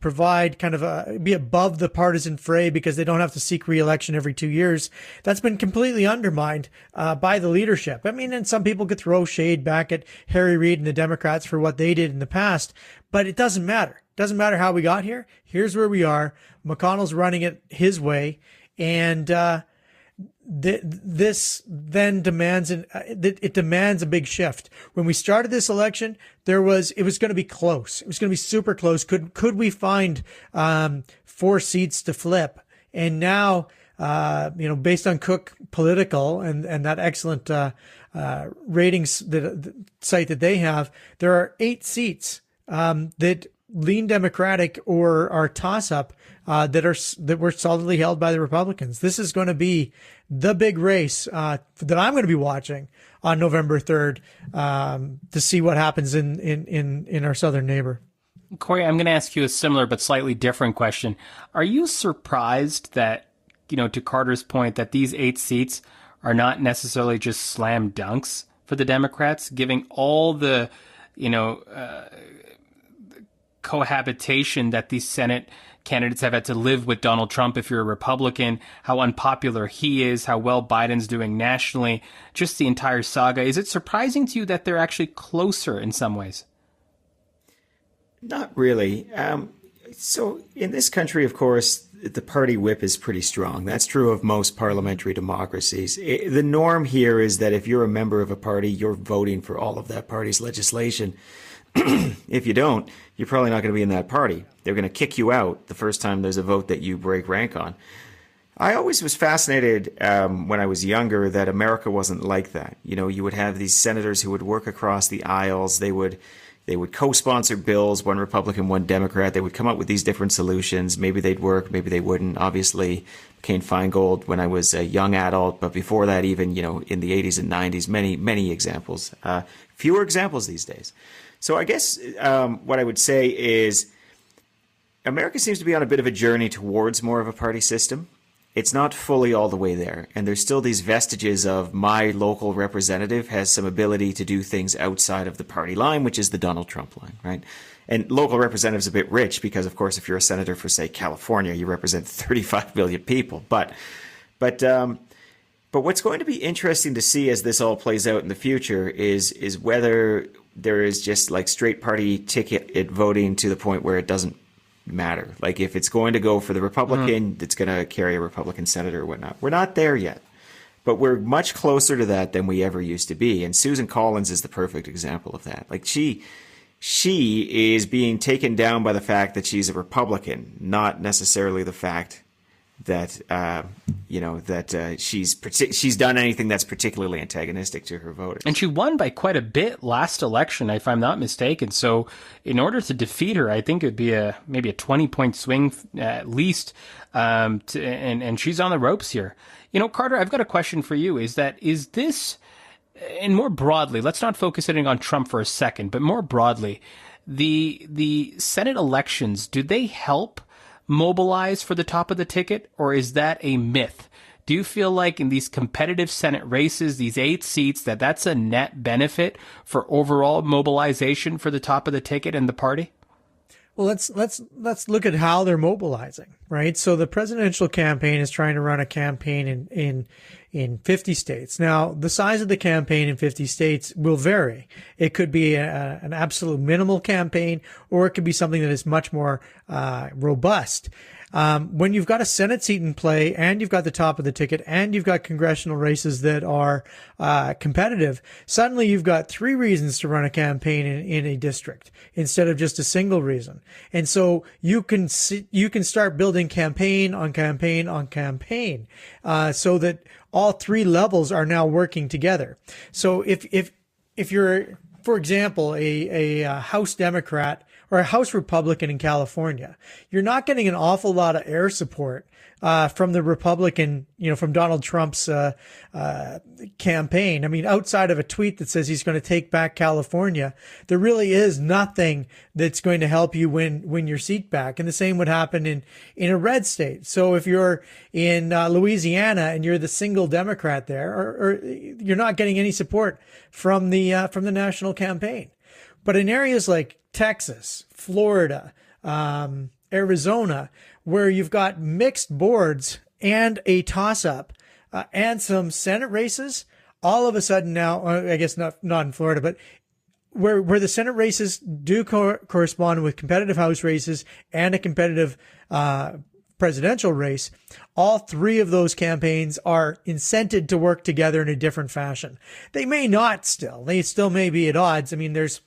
provide kind of be above the partisan fray because they don't have to seek re-election every 2 years. That's been completely undermined by the leadership. I mean, and some people could throw shade back at Harry Reid and the Democrats for what they did in the past, but it doesn't matter. It doesn't matter how we got here. Here's where we are. McConnell's running it his way, and this then demands it demands a big shift. When we started this election, it was going to be close. It was going to be super close. Could we find 4 seats to flip? And now, based on Cook Political and that excellent ratings site that they have, there are 8 seats that lean Democratic or are toss-up that were solidly held by the Republicans. This is going to be the big race that I'm going to be watching on November 3rd to see what happens in our southern neighbor. Corey, I'm going to ask you a similar but slightly different question. Are you surprised that, to Carter's point, that these 8 seats are not necessarily just slam dunks for the Democrats, giving all the, cohabitation that these Senate candidates have had to live with Donald Trump if you're a Republican, how unpopular he is, how well Biden's doing nationally, just the entire saga. Is it surprising to you that they're actually closer in some ways? Not really. So in this country, of course, the party whip is pretty strong. That's true of most parliamentary democracies. The norm here is that if you're a member of a party, you're voting for all of that party's legislation. If you don't, you're probably not going to be in that party. They're going to kick you out the first time there's a vote that you break rank on. I always was fascinated when I was younger that America wasn't like that. You know, you would have these senators who would work across the aisles. They would co-sponsor bills, one Republican, one Democrat. They would come up with these different solutions. Maybe they'd work, maybe they wouldn't. Obviously, McCain-Feingold when I was a young adult, but before that, even, you know, in the 80s and 90s, many examples. Fewer examples these days. So I guess what I would say is America seems to be on a bit of a journey towards more of a party system. It's not fully all the way there. And there's still these vestiges of my local representative has some ability to do things outside of the party line, which is the Donald Trump line, right? And local representative's a bit rich because, of course, if you're a senator for, say, California, you represent 35 million people. But what's going to be interesting to see as this all plays out in the future is whether there is just like straight party ticket voting to the point where it doesn't matter. Like if it's going to go for the Republican, it's going to carry a Republican senator or whatnot. We're not there yet, but we're much closer to that than we ever used to be. And Susan Collins is the perfect example of that. Like she is being taken down by the fact that she's a Republican, not necessarily the fact that she's done anything that's particularly antagonistic to her voters. And she won by quite a bit last election, if I'm not mistaken. So in order to defeat her, I think it'd be maybe a 20-point swing at least. And she's on the ropes here. You know, Carter, I've got a question for you. Is this, and more broadly, let's not focus in on Trump for a second, but more broadly, the Senate elections, do they help mobilize for the top of the ticket, or is that a myth? Do you feel like in these competitive Senate races, these 8 seats, that's a net benefit for overall mobilization for the top of the ticket and the party? Well, let's look at how they're mobilizing, right? So the presidential campaign is trying to run a campaign in 50 states. Now, the size of the campaign in 50 states will vary. It could be an absolute minimal campaign, or it could be something that is much more robust. When you've got a Senate seat in play and you've got the top of the ticket and you've got congressional races that are competitive, suddenly you've got 3 reasons to run a campaign in a district instead of just a single reason. And so you can start building campaign on campaign on campaign, so that all 3 levels are now working together. So if you're, for example, a House Democrat or a House Republican in California, you're not getting an awful lot of air support from the Republican, from Donald Trump's campaign. I mean, outside of a tweet that says he's going to take back California, there really is nothing that's going to help you win your seat back. And the same would happen in a red state. So if you're in Louisiana and you're the single Democrat there, or you're not getting any support from the national campaign. But in areas like Texas, Florida, Arizona, where you've got mixed boards and a toss-up and some Senate races, all of a sudden now, I guess not in Florida, but where the Senate races do correspond with competitive House races and a competitive presidential race, all 3 of those campaigns are incented to work together in a different fashion. They may not still. They still may be at odds. I mean, there's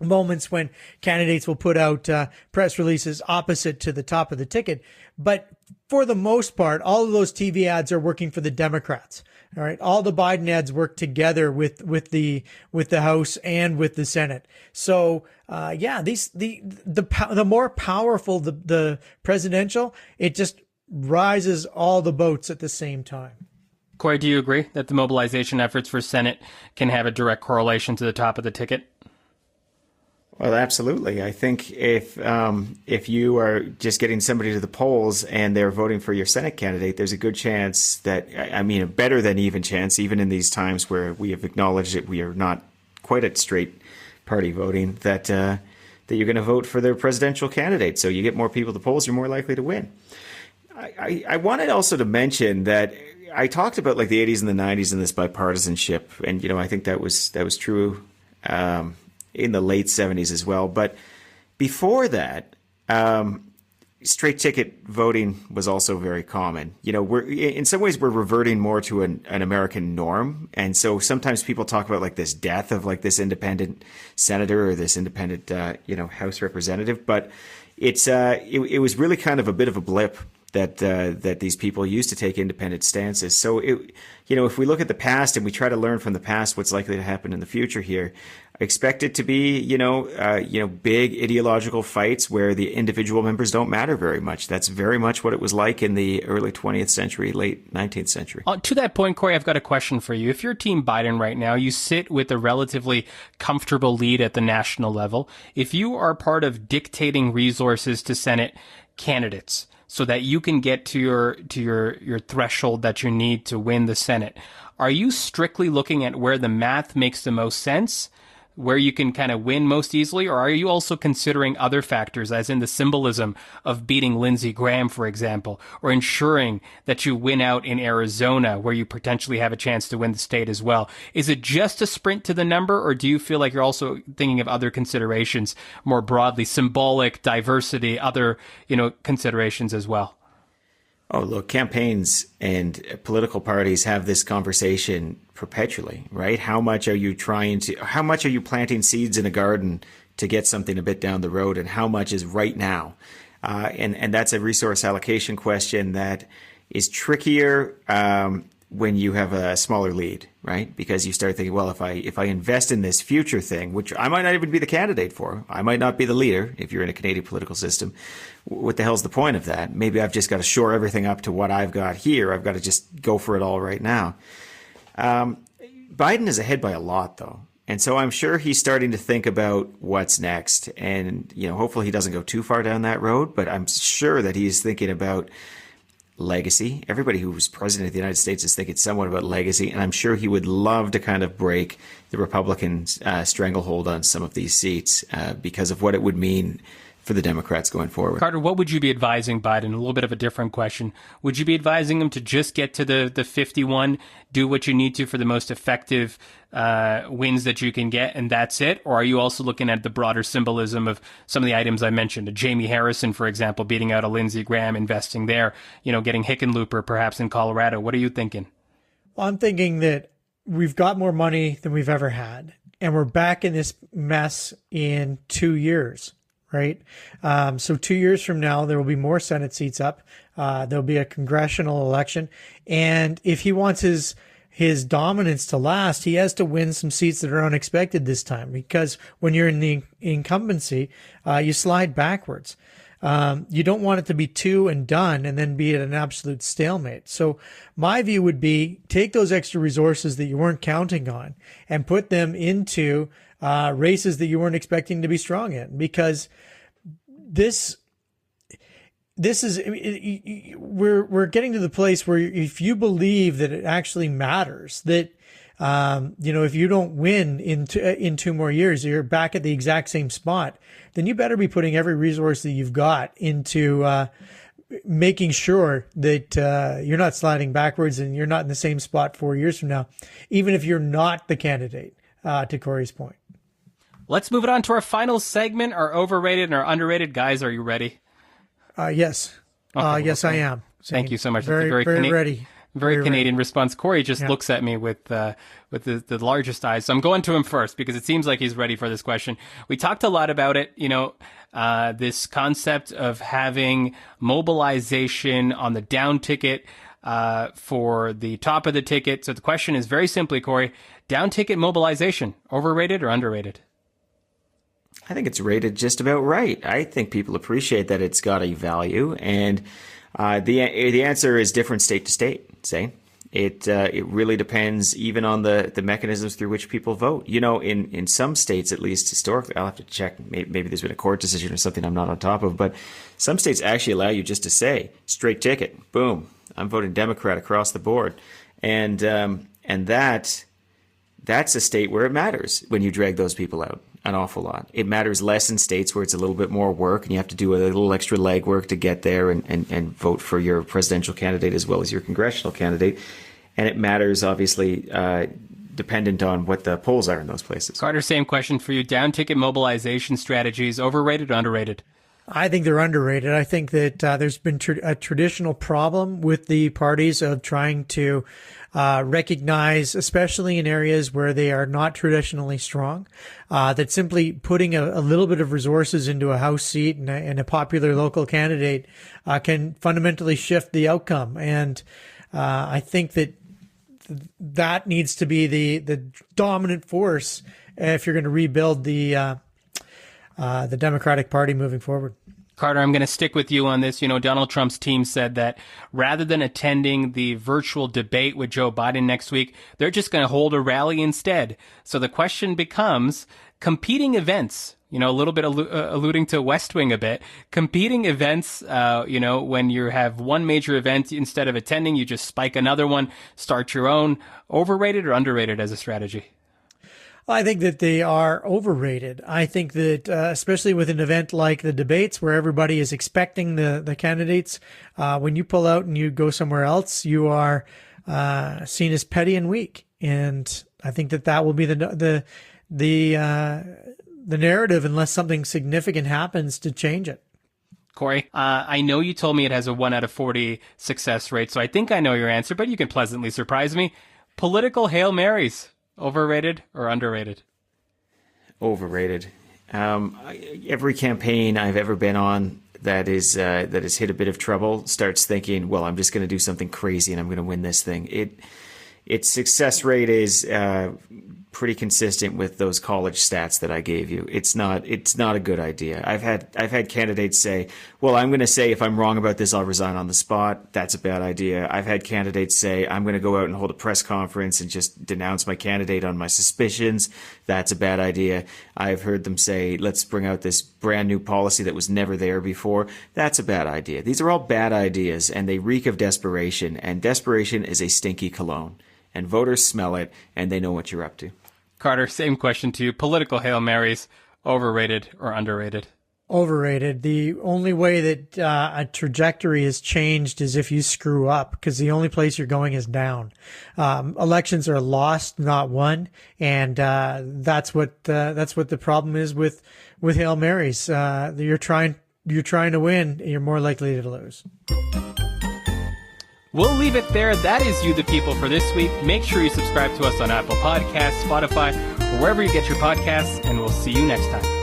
moments when candidates will put out press releases opposite to the top of the ticket. But for the most part, all of those TV ads are working for the Democrats. All right. All the Biden ads work together with the House and with the Senate. So, the more powerful the presidential, it just rises all the boats at the same time. Corey, do you agree that the mobilization efforts for Senate can have a direct correlation to the top of the ticket? Well, absolutely. I think if you are just getting somebody to the polls and they're voting for your Senate candidate, there's a good chance that, I mean, a better than even chance, even in these times where we have acknowledged that we are not quite at straight party voting, that you're going to vote for their presidential candidate. So you get more people to the polls, you're more likely to win. I wanted also to mention that I talked about like the 80s and the 90s and this bipartisanship, and I think that was true in the late 70s as well. But before that, straight ticket voting was also very common. We're in some ways we're reverting more to an American norm, and so sometimes people talk about like this death of like this independent senator or this independent House representative, but it was really kind of a bit of a blip that these people used to take independent stances. So if we look at the past and we try to learn from the past what's likely to happen in the future here, expect it to be big ideological fights where the individual members don't matter very much. That's very much what it was like in the early 20th century, late 19th century. To that point, Corey, I've got a question for you. If you're Team Biden right now, you sit with a relatively comfortable lead at the national level. If you are part of dictating resources to Senate candidates so that you can get to your threshold that you need to win the Senate, are you strictly looking at where the math makes the most sense, where you can kind of win most easily, or are you also considering other factors, as in the symbolism of beating Lindsey Graham, for example, or ensuring that you win out in Arizona, where you potentially have a chance to win the state as well? Is it just a sprint to the number, or do you feel like you're also thinking of other considerations more broadly, symbolic, diversity, other, considerations as well? Oh, look, campaigns and political parties have this conversation perpetually, right? How much are you planting seeds in a garden to get something a bit down the road, and how much is right now? And that's a resource allocation question that is trickier when you have a smaller lead, right? Because you start thinking, well, if I invest in this future thing, which I might not even be the candidate for, I might not be the leader if you're in a Canadian political system, what the hell's the point of that? Maybe I've just got to shore everything up to what I've got here. I've got to just go for it all right now. Biden is ahead by a lot, though. And so I'm sure he's starting to think about what's next. And, hopefully he doesn't go too far down that road, but I'm sure that he's thinking about legacy. Everybody who was president of the United States is thinking somewhat about legacy, and I'm sure he would love to kind of break the Republican stranglehold on some of these seats because of what it would mean for the Democrats going forward. Carter, what would you be advising Biden? A little bit of a different question. Would you be advising him to just get to the 51, do what you need to for the most effective wins that you can get, and that's it? Or are you also looking at the broader symbolism of some of the items I mentioned? A Jamie Harrison, for example, beating out a Lindsey Graham, investing there, getting Hickenlooper perhaps in Colorado. What are you thinking? Well, I'm thinking that we've got more money than we've ever had, and we're back in this mess in 2 years. Right. So 2 years from now, there will be more Senate seats up. There'll be a congressional election. And if he wants his dominance to last, he has to win some seats that are unexpected this time, because when you're in the incumbency, you slide backwards. You don't want it to be two and done and then be at an absolute stalemate. So my view would be take those extra resources that you weren't counting on and put them into races that you weren't expecting to be strong in, because this is, we're getting to the place where if you believe that it actually matters, that, if you don't win in 2 more years, you're back at the exact same spot, then you better be putting every resource that you've got into, making sure that, you're not sliding backwards and you're not in the same spot 4 years from now, even if you're not the candidate, to Corey's point. Let's move it on to our final segment, our overrated and our underrated. Guys, are you ready? Yes. Okay, yes, I am. Thank you so much. Very ready. Very Canadian response. Corey just looks at me with the largest eyes. So I'm going to him first because it seems like he's ready for this question. We talked a lot about it, this concept of having mobilization on the down ticket for the top of the ticket. So the question is very simply, Corey, down ticket mobilization, overrated or underrated? I think it's rated just about right. I think people appreciate that it's got a value, and the answer is different state to state, Zane. It really depends even on the mechanisms through which people vote. In some states, at least historically, I'll have to check. Maybe there's been a court decision or something I'm not on top of, but some states actually allow you just to say straight ticket, boom, I'm voting Democrat across the board, and that's a state where it matters when you drag those people out an awful lot. It matters less in states where it's a little bit more work and you have to do a little extra legwork to get there and vote for your presidential candidate as well as your congressional candidate. And it matters, obviously, dependent on what the polls are in those places. Carter, same question for you. Down ticket mobilization strategies, overrated or underrated? I think they're underrated. I think that there's been a traditional problem with the parties of trying to recognize, especially in areas where they are not traditionally strong, that simply putting a little bit of resources into a House seat and a popular local candidate can fundamentally shift the outcome. And I think that needs to be the dominant force if you're going to rebuild the Democratic Party moving forward. Carter, I'm going to stick with you on this. Donald Trump's team said that rather than attending the virtual debate with Joe Biden next week, they're just going to hold a rally instead. So the question becomes competing events, a little bit alluding to West Wing a bit, competing events, when you have one major event, instead of attending, you just spike another one, start your own. Overrated or underrated as a strategy? I think that they are overrated. I think that, especially with an event like the debates where everybody is expecting the candidates, when you pull out and you go somewhere else, you are seen as petty and weak. And I think that will be the narrative unless something significant happens to change it. Corey, I know you told me it has a 1 out of 40 success rate, so I think I know your answer, but you can pleasantly surprise me. Political Hail Marys. Overrated or underrated? Overrated. Every campaign I've ever been on that has hit a bit of trouble starts thinking, well, I'm just going to do something crazy and I'm going to win this thing. Its success rate is pretty consistent with those college stats that I gave you. It's not a good idea. I've had candidates say, well, I'm going to say if I'm wrong about this, I'll resign on the spot. That's a bad idea. I've had candidates say, I'm going to go out and hold a press conference and just denounce my candidate on my suspicions. That's a bad idea. I've heard them say, let's bring out this brand new policy that was never there before. That's a bad idea. These are all bad ideas and they reek of desperation, and desperation is a stinky cologne. And voters smell it, and they know what you're up to. Carter, same question to you. Political Hail Marys, overrated or underrated? Overrated. The only way that a trajectory is changed is if you screw up, because the only place you're going is down. Elections are lost, not won, and that's what the problem is with Hail Marys. You're trying to win, you're more likely to lose. We'll leave it there. That is You the People for this week. Make sure you subscribe to us on Apple Podcasts, Spotify, or wherever you get your podcasts, and we'll see you next time.